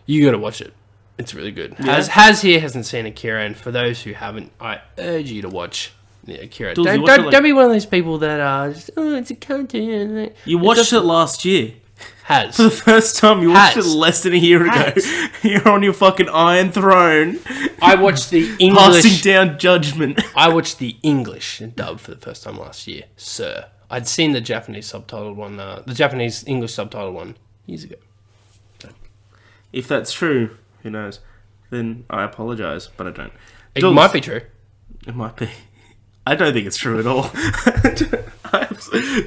you got to watch it. It's really good. Yeah. Hasn't seen Akira, and for those who haven't, I urge you to watch Akira. Dools, Don't be one of those people that are just, it's a cartoon. You watched it last year. For the first time. You watched it less than a year ago. You're on your fucking Iron Throne. I watched the English... Passing down judgment. I watched the English dub for the first time last year, sir. I'd seen the Japanese subtitled one, the Japanese English subtitled one years ago. So. If that's true, who knows? Then I apologise, but I don't. It might be true. It might be. I don't think it's true at all.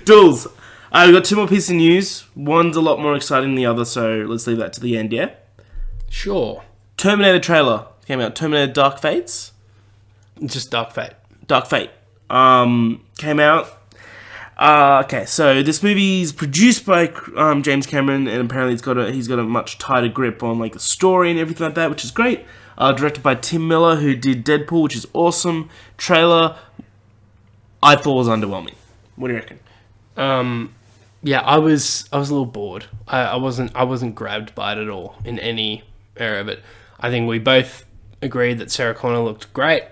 Dools, I've got two more pieces of news. One's a lot more exciting than the other, so let's leave that to the end, yeah? Sure. Terminator trailer came out. Terminator Dark Fates? Just Dark Fate. Dark Fate. Came out. Okay, so this movie is produced by James Cameron, and apparently he's got a much tighter grip on like the story and everything like that, which is great. Directed by Tim Miller, who did Deadpool, which is awesome. Trailer, I thought was underwhelming. What do you reckon? Yeah, I was a little bored. I wasn't grabbed by it at all in any area, but I think we both agreed that Sarah Connor looked great.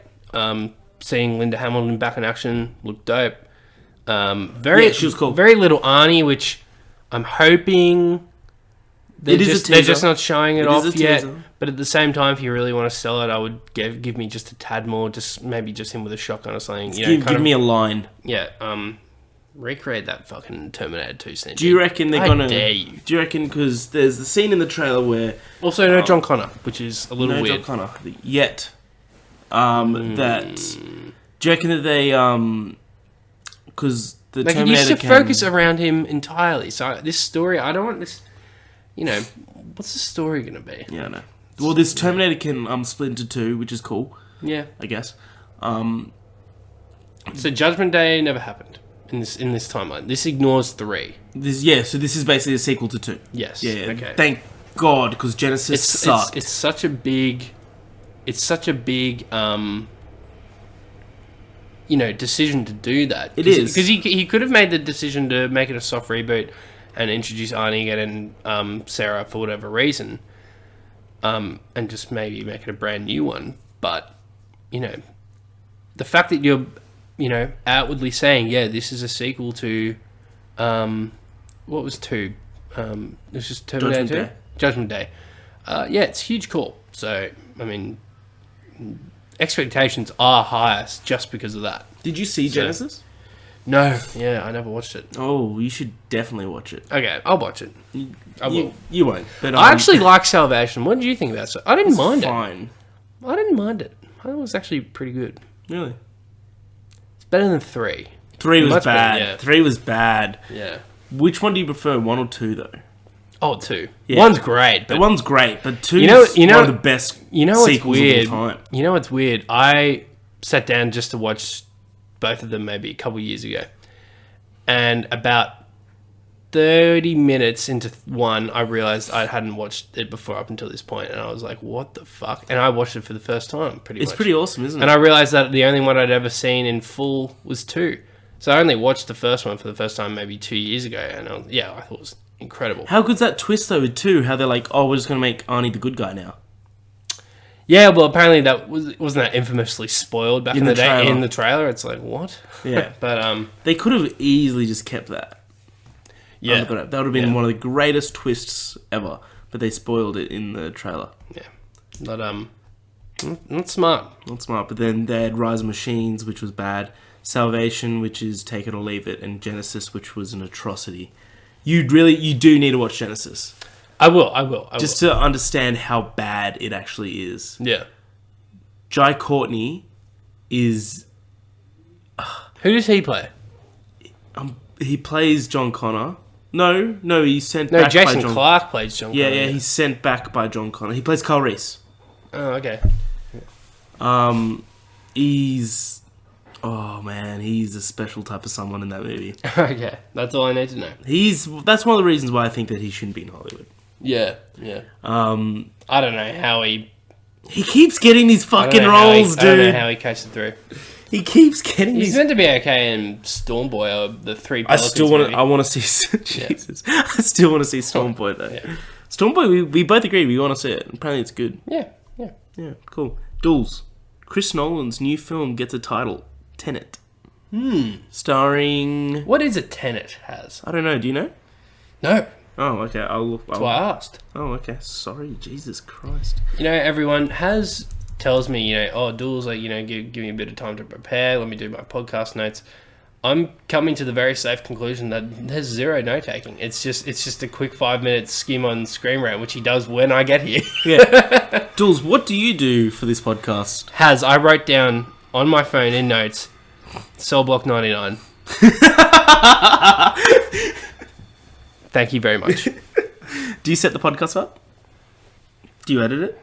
Seeing Linda Hamilton back in action looked dope. She was cool. Very little Arnie, which I'm hoping they're just not showing it off yet. But at the same time, if you really want to sell it, I would give me just a tad more, maybe just him with a shotgun or something. Give me a line. Yeah. Recreate that fucking Terminator 2 scene. Do you reckon they're gonna? Dare you? Do you reckon because there's the scene in the trailer where also no John Connor, which is a little weird. John Connor yet. That do you reckon that they because the they Terminator used to focus around him entirely. So this story, I don't want this. What's the story gonna be? Yeah, I know. Well, this Terminator can split into two, which is cool. Yeah, I guess. So Judgment Day never happened in this timeline. This ignores 3. So this is basically a sequel to 2. Yes. Yeah. Okay. Thank God, because Genesis sucked. It's such a big. Decision to do that. It is because he could have made the decision to make it a soft reboot and introduce Arnie again and Sarah for whatever reason, and just maybe make it a brand new one. But the fact that you're outwardly saying this is a sequel to what was 2? It was just Terminator 2? Judgment Day. It's a huge call. So I mean, expectations are highest just because of that. Did you see Genesis? No. Yeah, I never watched it. Oh, you should definitely watch it. Okay, I'll watch it. I will. You won't. But I actually like Salvation. What did you think about it? I didn't mind fine. it. I didn't mind it. I thought it was actually pretty good. Really? It's better than 3. 3 was bad. Better, yeah. 3 was bad. Yeah. Which one do you prefer, 1 or 2, though? Oh, 2. Yeah. One's great. But one's great, but 2 is one of the best sequels of all time. You know what's weird? I sat down just to watch both of them maybe a couple years ago. And about 30 minutes into 1, I realised I hadn't watched it before up until this point. And I was like, what the fuck? And I watched it for the first time, pretty much. It's pretty awesome, isn't it? And I realised that the only one I'd ever seen in full was 2. So I only watched the first one for the first time maybe 2 years ago. And I thought it was incredible. How good's that twist though? Too, how they're like, oh, we're just gonna make Arnie the good guy now. Yeah, well, apparently wasn't that infamously spoiled back in the day trailer. in the trailer. It's like what? Yeah, but they could have easily just kept that. yeah, That would have been one of the greatest twists ever. But they spoiled it in the trailer. yeah, but not smart. Not smart. But then they had Rise of Machines, which was bad. Salvation, which is Take It or Leave It, and Genesis, which was an atrocity. You do need to watch Genesis. I will. Just to understand how bad it actually is. Yeah. Jai Courtney is... Who does he play? He plays John Connor. No, he's sent back by Jason John... Clarke plays John Connor. Yeah, he's sent back by John Connor. He plays Kyle Reese. Oh, okay. He's... Oh, man, he's a special type of someone in that movie. Okay, that's all I need to know. That's one of the reasons why I think that he shouldn't be in Hollywood. Yeah. I don't know how he keeps getting these fucking roles, dude. I don't know how he catches it through. He keeps getting He's these... meant to be okay in Storm Boy or the Three Pelicans I want to see... Jesus. I still want to see Storm Boy, though. Yeah. Storm Boy, we both agree we want to see it. Apparently it's good. Yeah. Cool. Dools. Chris Nolan's new film gets a title. Tenet. Starring... What is it Tenet has? I don't know. Do you know? No. Oh, okay. That's why I asked. Oh, okay. Sorry. Jesus Christ. Everyone tells me, Dools, like, give me a bit of time to prepare. Let me do my podcast notes. I'm coming to the very safe conclusion that there's zero note taking. It's just a quick 5-minute skim on Screen Rant, which he does when I get here. Yeah. Dools, what do you do for this podcast? I wrote down on my phone in notes, Cell Block 99. Thank you very much. Do you set the podcast up? Do you edit it?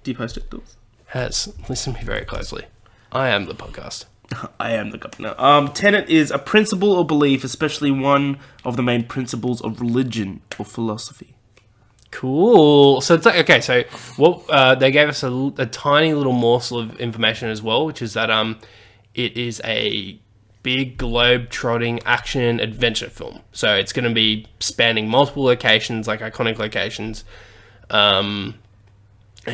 Do you post it, Dools? Listen to me very closely. I am the podcast. I am the governor. Tenet is a principle or belief, especially one of the main principles of religion or philosophy. Cool. So it's like, okay, so what they gave us a tiny little morsel of information as well, which is that it is a big globe-trotting action adventure film. So it's going to be spanning multiple locations, like iconic locations, and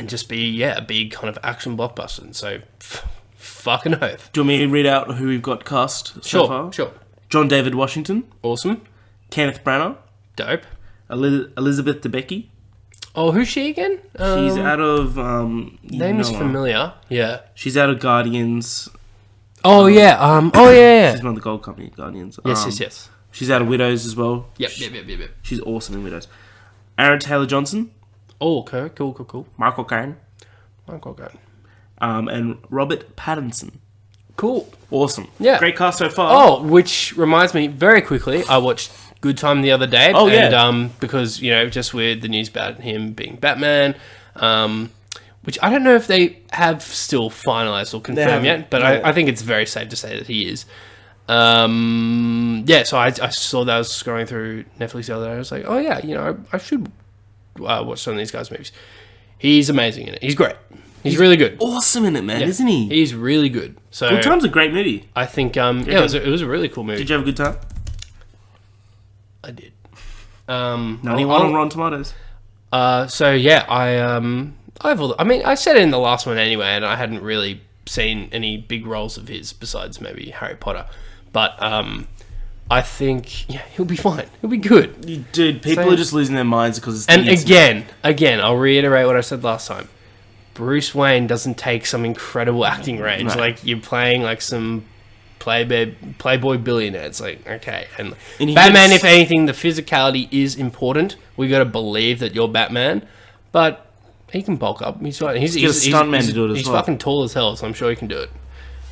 just be a big kind of action blockbuster. And so fucking oath. Do you want me to read out who we've got cast so far? Sure. John David Washington. Awesome. Kenneth Branagh. Dope. Elizabeth Debicki. Oh, who's she again? She's out of... name is familiar. Yeah. She's out of Guardians. Oh, yeah. Yeah. She's one of the Gold Company Guardians. Yes. She's out of Widows as well. Yep. She's awesome in Widows. Aaron Taylor-Johnson. Oh, okay. Cool. Michael Caine. And Robert Pattinson. Cool. Awesome. Yeah. Great cast so far. Oh, which reminds me, very quickly, I watched Good Time the other day. Oh, yeah. And because, just with the news about him being Batman, which I don't know if they have still finalised or confirmed yet, but I think it's very safe to say that he is. So I saw that I was scrolling through Netflix the other day. I was like, oh, yeah, I should watch some of these guys' movies. He's amazing in it. He's great. He's really good. Awesome in it, man, isn't he? He's really good. So Good Time's a great movie. I think, it was a really cool movie. Did you have a good time? I did. 91 on Rotten Tomatoes. I said it in the last one anyway, and I hadn't really seen any big roles of his besides maybe Harry Potter. But I think he'll be fine. He'll be good. Dude, people are just losing their minds because it's... And again, I'll reiterate what I said last time. Bruce Wayne doesn't take some incredible acting range. No. Like, you're playing like some Playboy billionaire. It's like, okay. And Batman, if anything, the physicality is important. We got to believe that you're Batman. But he can bulk up. He's a stuntman to do it as well. He's fucking tall as hell, so I'm sure he can do it.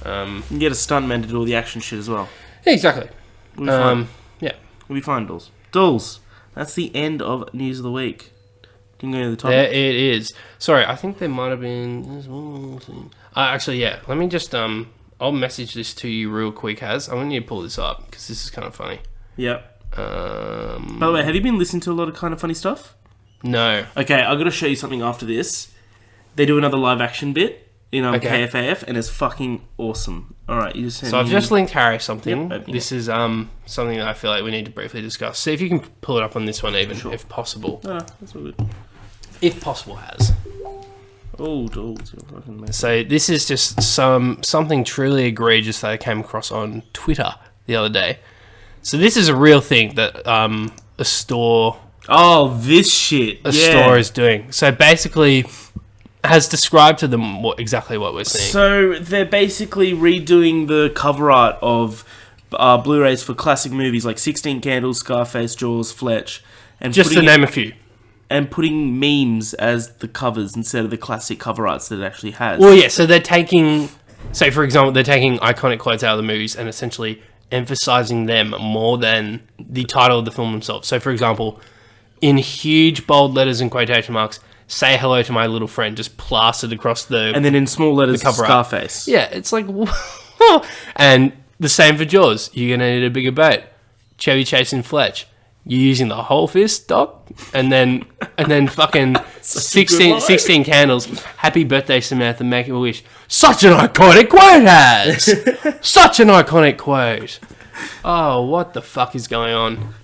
You can get a stuntman to do all the action shit as well. Yeah, exactly. We'll be fine. Yeah. We'll be fine, Dools. Dools, that's the end of News of the Week. Can you go to the topic? There it is. Sorry, I think there might have been... actually, yeah. Let me just... I'll message this to you real quick, Haz. I want you to pull this up, because this is kind of funny. Yep. By the way, have you been listening to a lot of kind of funny stuff? No. Okay, I've got to show you something after this. They do another live action bit. in Okay. KFAF, and it's fucking awesome. All right, you just send So I've me- just linked Harry something. Yep, This is something that I feel like we need to briefly discuss. See if you can pull it up on this one, even if possible. No, that's all good. If possible, has. Oh, Dools, you're fucking mad. So this is just something truly egregious that I came across on Twitter the other day. So this is a real thing that a store Oh, this shit. store is doing. So basically, has described to them exactly what we're seeing. So they're basically redoing the cover art of Blu-rays for classic movies like 16 Candles, Scarface, Jaws, Fletch, and Just to name a few. and putting memes as the covers instead of the classic cover arts that it actually has. Well, yeah. So they're taking, say for example, they're taking iconic quotes out of the movies and essentially emphasizing them more than the title of the film themselves. So, for example, in huge bold letters and quotation marks, "Say hello to my little friend," just plastered across the... And then in small letters, the cover art. Scarface. Yeah, it's like... And the same for Jaws. You're going to need a bigger boat. Chevy chasing Fletch. You're using the whole fist, Doc? And then fucking 16 Candles. Happy birthday, Samantha. Make a wish. Such an iconic quote, has! Such an iconic quote. Oh, what the fuck is going on?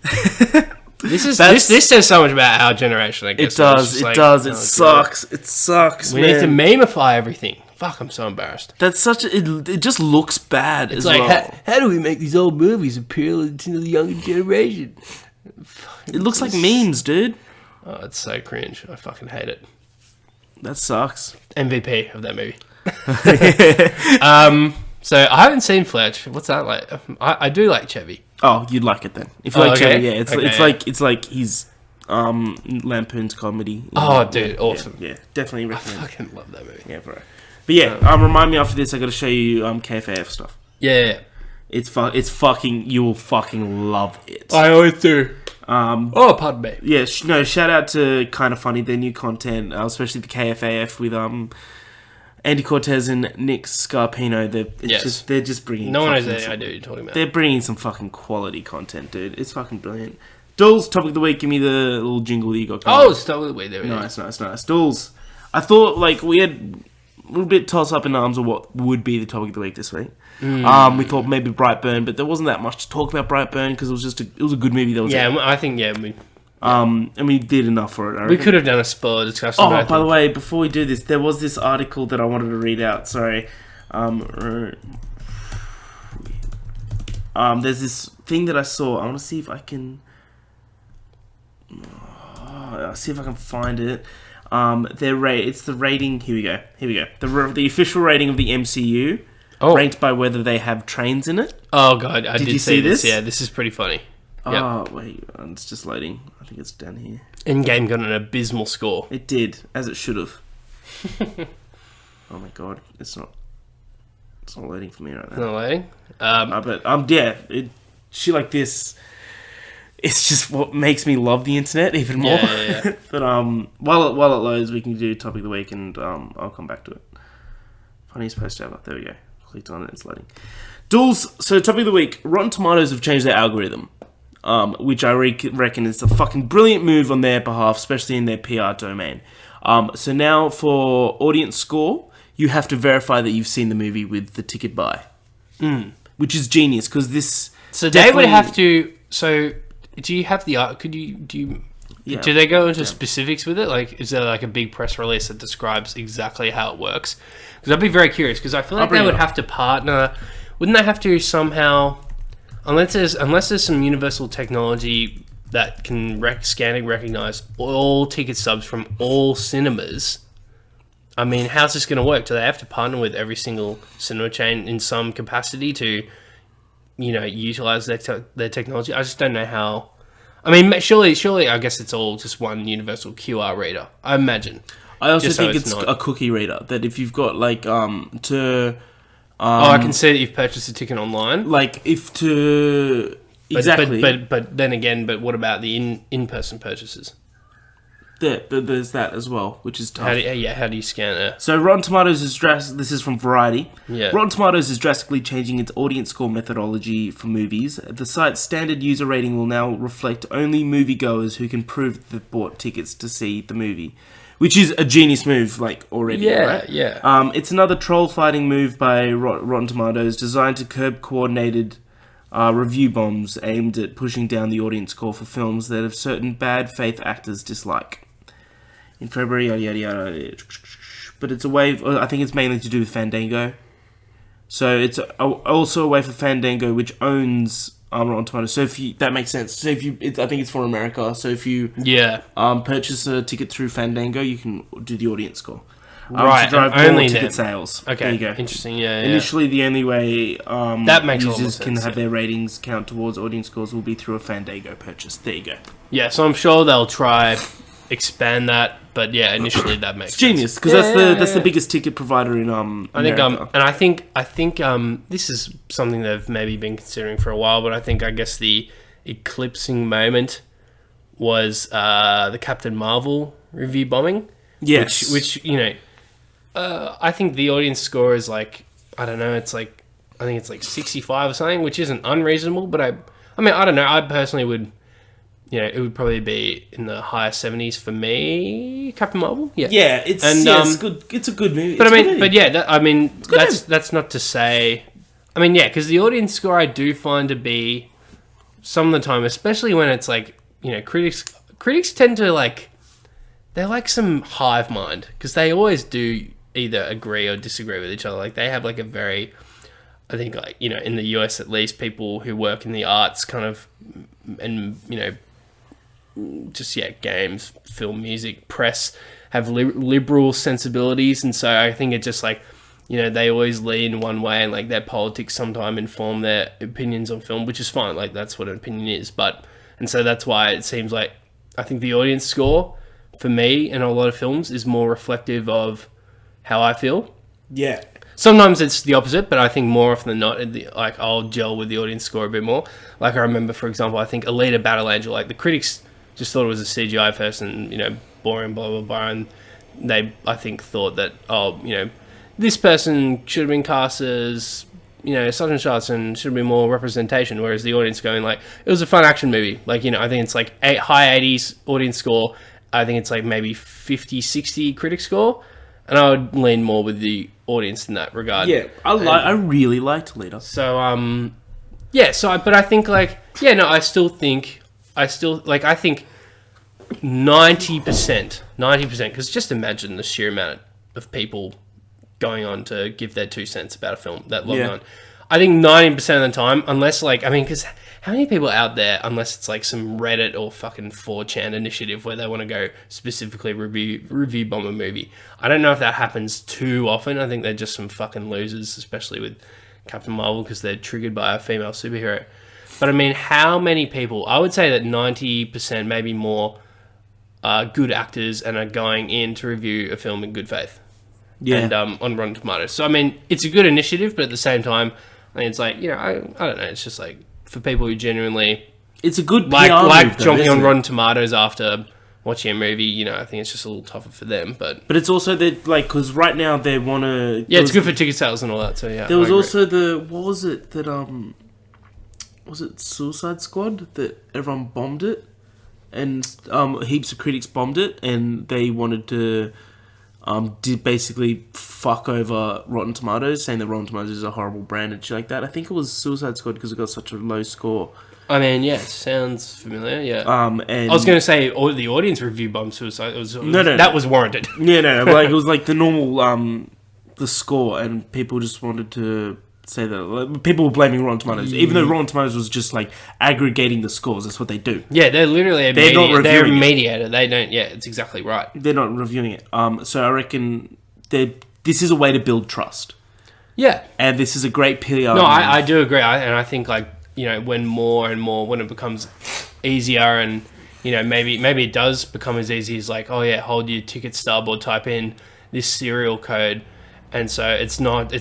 This says so much about our generation, I guess. It does. It does. It sucks. It sucks, We man. need to memify everything. Fuck, I'm so embarrassed. That's such a... It just looks bad It's as like, well. how do we make these old movies appeal to the younger generation? It looks like memes, dude. Oh, it's so cringe. I fucking hate it. That sucks. MVP of that movie. So I haven't seen Fletch. What's that like? I do like Chevy. Oh, you'd like it then. If you like okay. Chevy, yeah. It's Okay. it's like his Lampoon's comedy. Oh, dude, awesome. Yeah, definitely I recommend. fucking love that movie. Yeah, bro. But yeah, remind me after this. I got to show you KFAF stuff. Yeah. It's fucking. You will fucking love it. I always do. Oh, pardon me. Yeah, no. Shout out to Kind of Funny, their new content, especially the KFAF with Andy Cortez and Nick Scarpino. They're just bringing. No one knows fucking any idea what you're talking about. They're bringing some fucking quality content, dude. It's fucking brilliant. Dools, topic of the week. Give me the little jingle that you got going. Oh, start with the way there. Nice. Dools. I thought, like, we had a little bit toss up in arms of what would be the topic of the week this week. We thought maybe Brightburn, but there wasn't that much to talk about Brightburn because it was a good movie. That was Yeah, it. I think, And we did enough for it. I we reckon. could have done a spoiler discussion. Oh, by the way, before we do this, there was this article that I wanted to read out. Sorry. There's this thing that I saw. I want to see if I can... see if I can find it. It's the rating... Here we go. The official rating of the MCU, ranked by whether they have trains in it. Oh, God, I did you see see this. this? Yeah, this is pretty funny. Yep. Oh, wait. It's just loading. I think it's down here. Endgame got an abysmal score. It did, as it should have. Oh my god, it's not loading for me right now. Not loading. Shit like this, it's just what makes me love the internet even more. Yeah. But while it loads, we can do topic of the week, and I'll come back to it. Funniest post ever. There we go. Clicked on it. It's loading. Dools. So topic of the week. Rotten Tomatoes have changed their algorithm. Which I reckon is a fucking brilliant move on their behalf, especially in their PR domain. So now for audience score, you have to verify that you've seen the movie with the ticket buy, which is genius because this. So they would have to. So do you have the? Yeah. Do they go into specifics with it? Like, is there like a big press release that describes exactly how it works? Because I'd be very curious. Because I feel like they would have to partner. Wouldn't they have to somehow? Unless there's some universal technology that can scan and recognize all ticket stubs from all cinemas, I mean, how's this going to work? Do they have to partner with every single cinema chain in some capacity to, utilize their technology? I just don't know how. I mean, surely, I guess it's all just one universal QR reader, I imagine. I also Just so think it's it's not- a cookie reader that if you've got like I can see that you've purchased a ticket online. Exactly. But then again, what about the in-person purchases? There's that as well, which is tough. How do you scan it? So Rotten Tomatoes is this is from Variety. Yeah. Rotten Tomatoes is drastically changing its audience score methodology for movies. The site's standard user rating will now reflect only moviegoers who can prove that they've bought tickets to see the movie, which is a genius move, like, already, right? Yeah. It's another troll fighting move by Rotten Tomatoes, designed to curb coordinated review bombs aimed at pushing down the audience score for films that have certain bad faith actors dislike. In February, yada yada yada. But it's a way. I think it's mainly to do with Fandango. So it's also a way for Fandango, which owns Rotten Tomatoes. So that makes sense. So I think it's for America. So if you purchase a ticket through Fandango, you can do the audience score. Right, to drive only more ticket then. sales. Okay, there you go. interesting. Yeah. Initially, the only way that makes users sense, can have their ratings count towards audience scores will be through a Fandango purchase. There you go. Yeah, so I'm sure they'll try expand that, but yeah, initially that makes it's genius because that's the biggest ticket provider in America. I think this is something they've maybe been considering for a while, but I guess the eclipsing moment was the Captain Marvel review bombing. Yes, which I think the audience score is like, I don't know, it's like, I think it's like 65 or something, which isn't unreasonable, but I mean, I don't know, I personally would, it would probably be in the higher 70s for me, Captain Marvel. Yeah, it's good. It's a good movie. That's not to say, because the audience score I do find to be, some of the time, especially when it's like, critics tend to like, they're like some hive mind, because they always do either agree or disagree with each other. Like, they have like a very, I think, like, in the US at least, people who work in the arts kind of, and, just, games, film, music, press, have liberal sensibilities. And so I think it just like, they always lean one way, and like their politics sometimes inform their opinions on film, which is fine. Like, that's what an opinion is. And so that's why it seems like, I think the audience score for me in a lot of films is more reflective of how I feel. Yeah. Sometimes it's the opposite, but I think more often than not, like, I'll gel with the audience score a bit more. Like, I remember, for example, I think Alita Battle Angel, like, the critics just thought it was a CGI person, boring, blah, blah, blah, and they, I think, thought that, this person should have been cast as, such and such, and should be more representation, whereas the audience going, like, it was a fun action movie. Like, I think it's, like, high 80s audience score. I think it's, like, maybe 50, 60 critic score, and I would lean more with the audience in that regard. Yeah, I really liked Alita. So, but I think, like, I think 90%, because just imagine the sheer amount of people going on to give their 2 cents about a film that long on. I think 90% of the time, unless, like, because how many people out there, unless it's like some Reddit or fucking 4chan initiative where they want to go specifically review bomb a movie? I don't know if that happens too often. I think they're just some fucking losers, especially with Captain Marvel, because they're triggered by a female superhero. But how many people? I would say that 90%, maybe more, are good actors and are going in to review a film in good faith. Yeah. And on Rotten Tomatoes. So, it's a good initiative, but at the same time, it's like, I don't know, it's just like, for people who genuinely... It's a good PR like move, though, jumping on isn't it? Rotten Tomatoes after watching a movie, I think it's just a little tougher for them, but... But it's also that, like, because right now they want to... Yeah, it's good for ticket sales and all that, so yeah. There was also what was it that, was it Suicide Squad that everyone bombed it? And heaps of critics bombed it, and they wanted to did basically fuck over Rotten Tomatoes, saying that Rotten Tomatoes is a horrible brand and shit like that. I think it was Suicide Squad because it got such a low score. Yeah, it sounds familiar, yeah. And I was going to say, the audience review bombed Suicide. No, that was warranted. Yeah, no, like, it was like the normal, the score, and people just wanted to say that, like, people were blaming Rotten Tomatoes, even though Rotten Tomatoes was just like aggregating the scores. That's what they do. Yeah, they're literally they're a mediator. They don't. Yeah, it's exactly right. They're not reviewing it. So I reckon this is a way to build trust. Yeah, and this is a great PR. No, I do agree, and I think, like, when more and more, when it becomes easier, and maybe it does become as easy as, like, oh yeah, hold your ticket stub or type in this serial code. And so it's not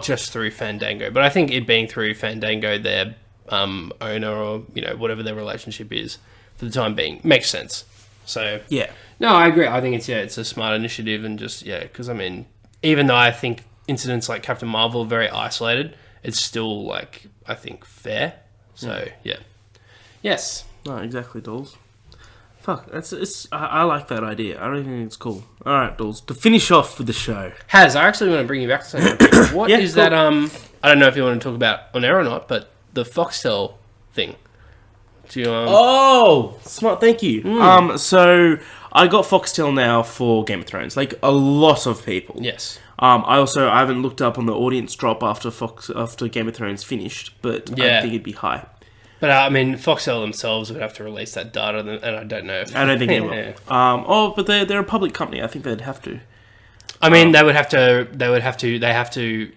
just through Fandango, but I think it being through Fandango, their owner, or whatever their relationship is for the time being, makes sense. So yeah, no, I agree. I think it's a smart initiative, and just because even though I think incidents like Captain Marvel are very isolated, it's still, like, I think, fair. So yeah, yes, no, exactly, Dools. Fuck, I like that idea. I don't think it's cool. All right, Dools. To finish off with the show. I actually want to bring you back to something. What is cool. that? I don't know if you want to talk about on air or not, but the Foxtel thing. Do you, Oh, smart. Thank you. So I got Foxtel now for Game of Thrones. Like a lot of people. Yes. I haven't looked up on the audience drop after Game of Thrones finished, but I think it'd be high. But I mean, Foxtel themselves would have to release that data, and I don't know. I don't think they will. But they're a public company. I think they'd have to. I mean, they have to,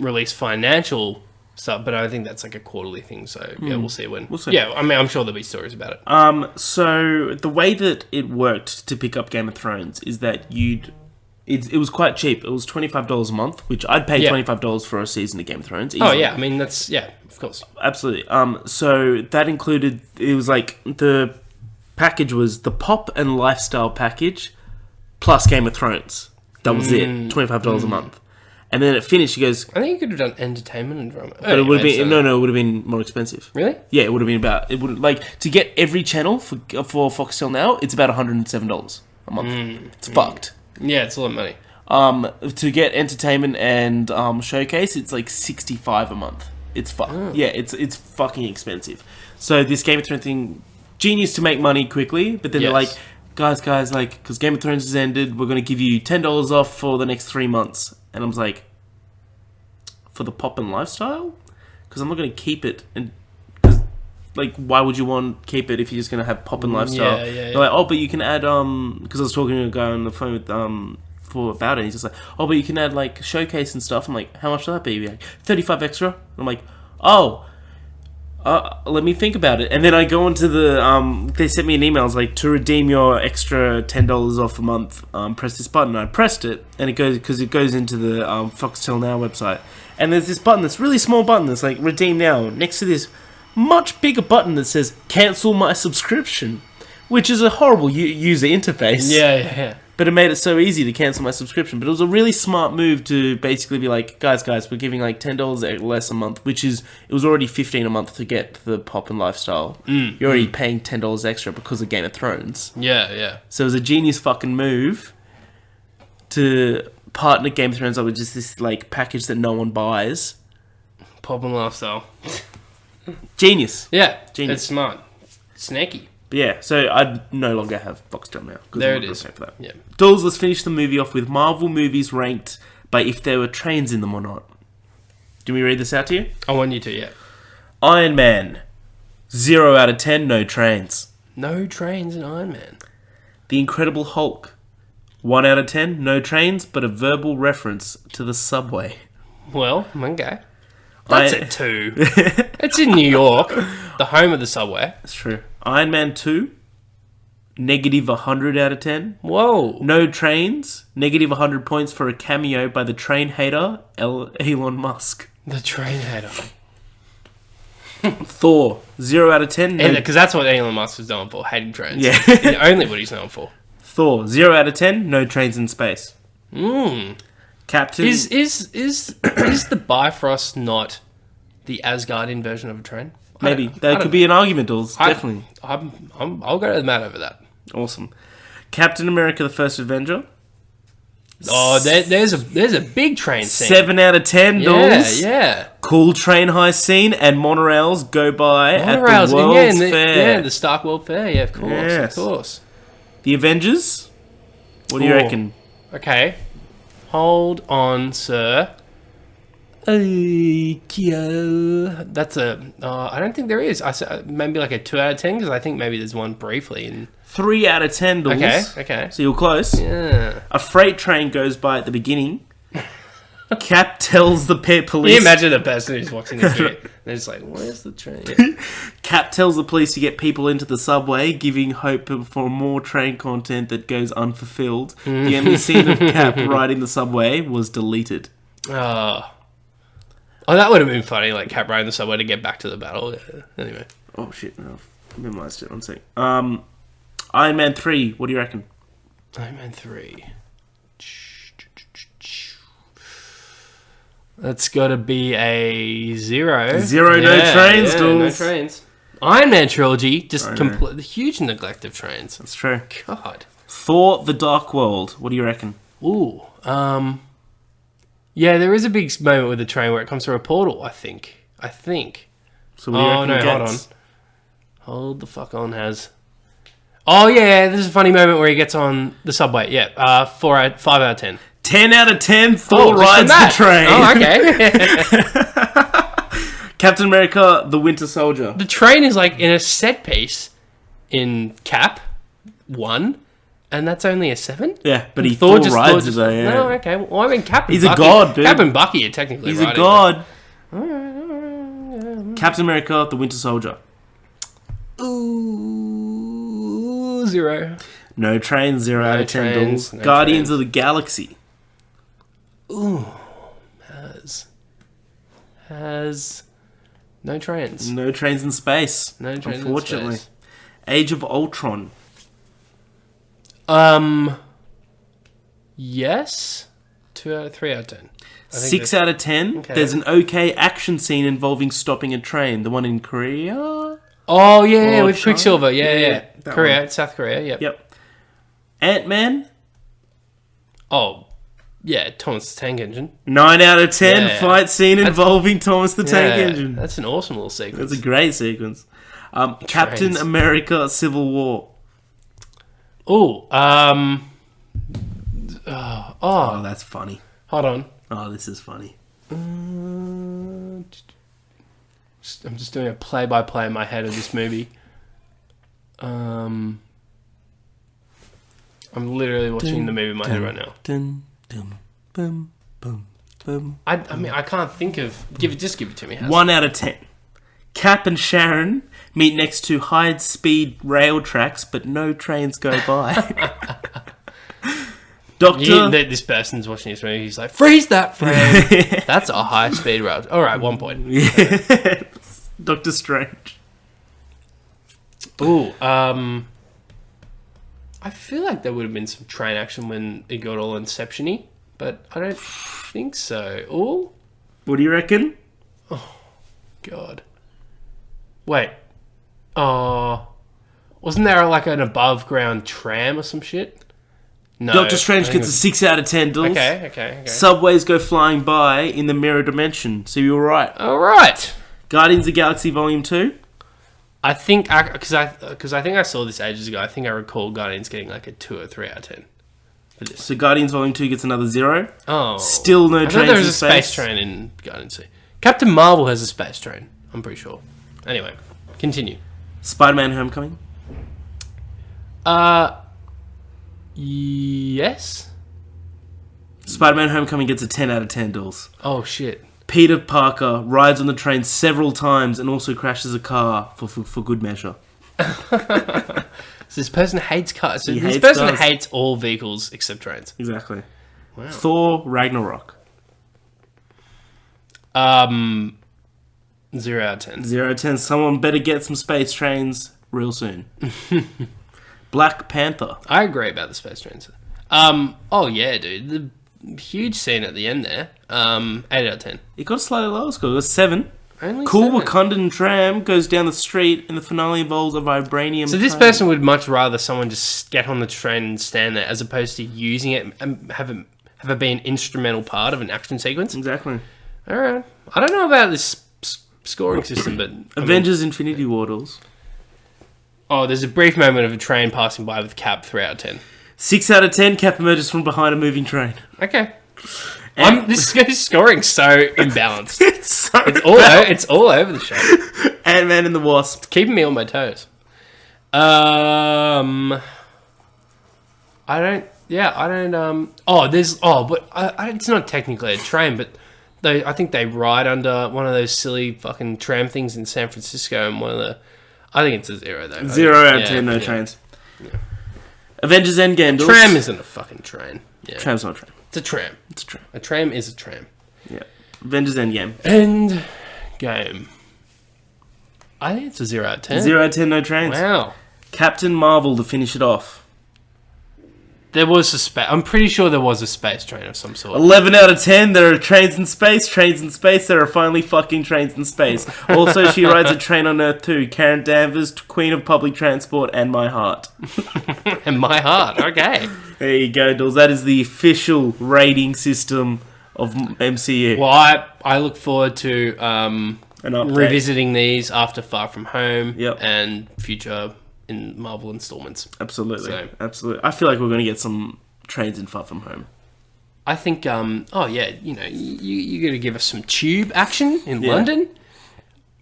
release financial stuff. But I think that's like a quarterly thing. So yeah, we'll see when. We'll see. Yeah, I mean, I'm sure there'll be stories about it. So the way that it worked to pick up Game of Thrones is that it was quite cheap. It was $25 a month, which I'd pay $25 for a season of Game of Thrones. Easily. Oh yeah, I mean that's of course, absolutely. So that included, it was like the package was the pop and lifestyle package plus Game of Thrones. That was it, $25 a month. And then it finished. He goes, I think you could have done entertainment and drama, but it would have been it would have been more expensive. Really? Yeah, it would have been to get every channel for Foxtel now. It's about $107 a month. It's fucked. Yeah, it's a lot of money. To get entertainment and showcase, it's like $65 a month. It's yeah, it's fucking expensive. So this Game of Thrones thing, genius to make money quickly, but then they're like, guys, like, because Game of Thrones has ended, we're going to give you $10 off for the next 3 months. And I was like, for the pop and lifestyle? Because I'm not going to keep it. And like, why would you want to keep it if you're just going to have pop and lifestyle? They're like, oh, but you can add, because I was talking to a guy on the phone with, about it, and he's just like, oh, but you can add, like, showcase and stuff. I'm like, how much will that be? Like, 35 extra? And I'm like, oh, let me think about it. And then I go into the, they sent me an email, it's like, to redeem your extra $10 off a month, press this button. I pressed it, and it goes into the Foxtel Now website. And there's this button, this really small button that's like, redeem now, next to this much bigger button that says, cancel my subscription, which is a horrible user interface. Yeah. But it made it so easy to cancel my subscription. But it was a really smart move to basically be like, guys, we're giving like $10 less a month, it was already $15 a month to get the pop and lifestyle. You're already paying $10 extra because of Game of Thrones. Yeah. So it was a genius fucking move to partner Game of Thrones up with just this like package that no one buys. Pop and lifestyle. Genius. Yeah, genius. It's smart. Snaky. But yeah, so I no longer have Foxtel now. There it is. For that. Yeah. Dools, let's finish the movie off with Marvel movies ranked by if there were trains in them or not. Do we read this out to you? I want you to, yeah. Iron Man, 0 out of 10, no trains. No trains in Iron Man. The Incredible Hulk, 1 out of 10, no trains, but a verbal reference to the subway. Well, okay. That's a 2. It's in New York, the home of the subway. That's true. Iron Man 2, negative 100 out of 10. Whoa. No trains, negative 100 points for a cameo by the train hater, Elon Musk. The train hater. Thor, 0 out of 10. Because that's what Elon Musk was known for, hating trains. Yeah. Only what he's known for. Thor, 0 out of 10, no trains in space. Captain... Is the Bifrost not the Asgardian version of a train? Maybe. That could be an argument, Dools. Definitely. I'll go to the mat over that. Awesome. Captain America, the First Avenger. Oh, there's a big train scene. 7 out of 10, Dools. Yeah. Cool train heist scene, and monorails go by at the World's Fair. Yeah, the Stark World Fair. Yeah, of course. Yes. Of course. The Avengers. What do you reckon? Okay. Hold on, sir. That's a... I don't think there is. I said maybe like a 2 out of 10, because I think maybe there's one briefly in... 3 out of 10, Dools. Okay. So you're close. Yeah. A freight train goes by at the beginning. Cap tells the police... Can you imagine a person who's watching this video? They're just like, where's the train? Yeah. Cap tells the police to get people into the subway, giving hope for more train content that goes unfulfilled. The only scene of Cap riding the subway was deleted. Oh, that would have been funny, like Cap riding the subway to get back to the battle. Yeah. Anyway. Oh, shit. No, I've memorized it. One sec. Iron Man 3, what do you reckon? Iron Man 3. That's got to be a 0. No trains, Dools. No trains. Iron Man trilogy, just complete huge neglect of trains. That's true. God. Thor: The Dark World. What do you reckon? Ooh. Yeah, there is a big moment with the train where it comes through a portal, I think. So what do you reckon it hold gets? on. Hold the fuck on, Has. Oh, yeah, there's a funny moment where he gets on the subway. Yeah, 5 out of 10. 10 out of 10, Thor just rides from the train. Oh, okay. Captain America: The Winter Soldier. The train is like in a set piece in Cap 1, and that's only a 7? Yeah, but Thor rides it just, though, yeah. No, okay. Well, I mean, Cap and He's Bucky, a god, dude. Cap and Bucky are technically He's riding a god. It. Captain America: The Winter Soldier. Ooh, 0. No trains, 0 out of 10. trains, Dools. no Guardians trains. of the Galaxy. Ooh, has no trains. No trains in space. No trains in unfortunately. space. Age of Ultron. Yes. 3 out of 10. 6 out of 10. Okay. There's an okay action scene involving stopping a train. The one in Korea? Oh, yeah, Or with China? Quicksilver. Yeah. that Korea, one. South Korea, yep. Yep. Ant-Man? Oh, yeah, Thomas the Tank Engine. 9 out of 10. Yeah. Fight scene involving Thomas the Tank Engine. That's an awesome little sequence. That's a great sequence. Captain Trains. America: Civil War. Oh, Oh, that's funny. hold on. Oh, this is funny. I'm just doing a play-by-play in my head of this movie. I'm literally watching the movie in my head right now. Dun, dun, bum, bum, bum. I mean, I can't think of... give it to me, Has. 1 out of 10. Cap and Sharon meet next to high-speed rail tracks, but no trains go by. This person's watching this movie. He's like, freeze that frame. That's a high-speed road. All right, 1 point. Yeah. Doctor Strange. Ooh, I feel like there would have been some train action when it got all Inception-y, but I don't think so. Ooh, What do you reckon? God. Wait. Wasn't there like an above-ground tram or some shit? No. Doctor Strange I think gets a 6 out of 10, Dools. Okay. Subways go flying by in the mirror dimension, so you were right. All right. Guardians of the Galaxy Volume 2. I think because I think I saw this ages ago. I think I recall Guardians getting like a 2 or 3 out of 10 for this. So Guardians Volume 2 gets another 0. Oh, Still no I thought trains there was in a space train in Guardians 2. Captain Marvel has a space train. I'm pretty sure. Anyway, continue. Spider-Man Homecoming. Yes. Spider-Man Homecoming gets a 10 out of 10, Dools. Oh shit. Peter Parker rides on the train several times and also crashes a car for good measure. So this person hates cars. So He this hates person cars. hates all vehicles except trains. Exactly. Wow. Thor Ragnarok. 0 out of 10. 0 out of 10. Someone better get some space trains real soon. Black Panther. I agree about the space trains. Oh yeah, dude. The huge scene at the end there. 8 out of 10. It got a slightly lower score. It got 7. Only Cool 7. Wakandan tram goes down the street and the finale involves a vibranium So this train. person would much rather someone just get on the train and stand there as opposed to using it and have it be an instrumental part of an action sequence. Exactly. All right. I don't know about this scoring system, but Avengers Infinity War, Dools. there's a brief moment of a train passing by with Cap 3 out of 10. 6 out of 10. Cap emerges from behind a moving train. Okay. This guy's scoring so imbalanced. It's It's all over the show. Ant-Man and the Wasp. Keeping me on my toes. I don't. But it's not technically a train, but I think they ride under one of those silly fucking tram things in San Francisco, and I think it's a 0 though. 0 out of 10. No trains. Yeah. Avengers Endgame. Dools. Tram isn't a fucking train. Yeah. Tram's not a tram. It's a tram. It's a tram. A tram is a tram. Yeah. Avengers Endgame. End game. I think it's a 0 out of 10. 0 out of 10. No trains. Wow. Captain Marvel to finish it off. There was a space. I'm pretty sure there was a space train of some sort. 11 out of 10, there are trains in space. Trains in space, there are finally fucking trains in space. Also, she rides a train on Earth too. Karen Danvers, queen of public transport, and my heart. And my heart, okay. There you go, Dools. That is the official rating system of MCU. Well, I look forward to An update. revisiting these after Far From Home Yep. and future in Marvel installments. Absolutely. So- Absolutely. I feel like we're going to get some trains in Far From Home. I think, oh yeah, you know, you're going to give us some tube action in London.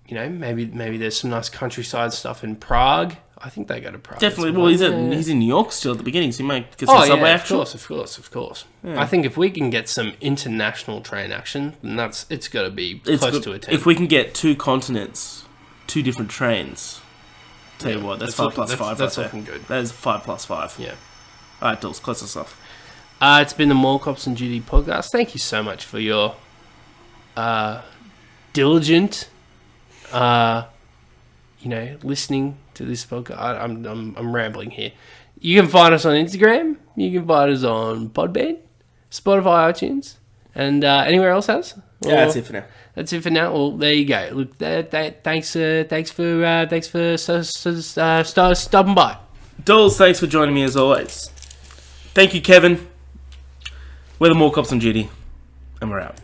You know, maybe there's some nice countryside stuff in Prague. I think they go to Prague. Definitely. as Well, he's in New York still at the beginning, so you might get some Oh subway yeah, action. of course. Yeah. I think if we can get some international train action, then it's got to be close to a 10. If we can get 2 continents, 2 different trains, tell you what, that's 5 plus 5. That's right looking there. good. That is 5 plus 5. Yeah. All right, Dools, close us off. It's been the Mall Cops and Duty podcast. Thank you so much for your diligent, listening to this podcast. I'm rambling here. You can find us on Instagram. You can find us on Podbean, Spotify, iTunes, and anywhere else has. Yeah, that's it for now. That's it for now. Well, there you go. Look, thanks for stopping by. Dools, thanks for joining me as always. Thank you, Kevin. We're the More Cops on Duty, and we're out.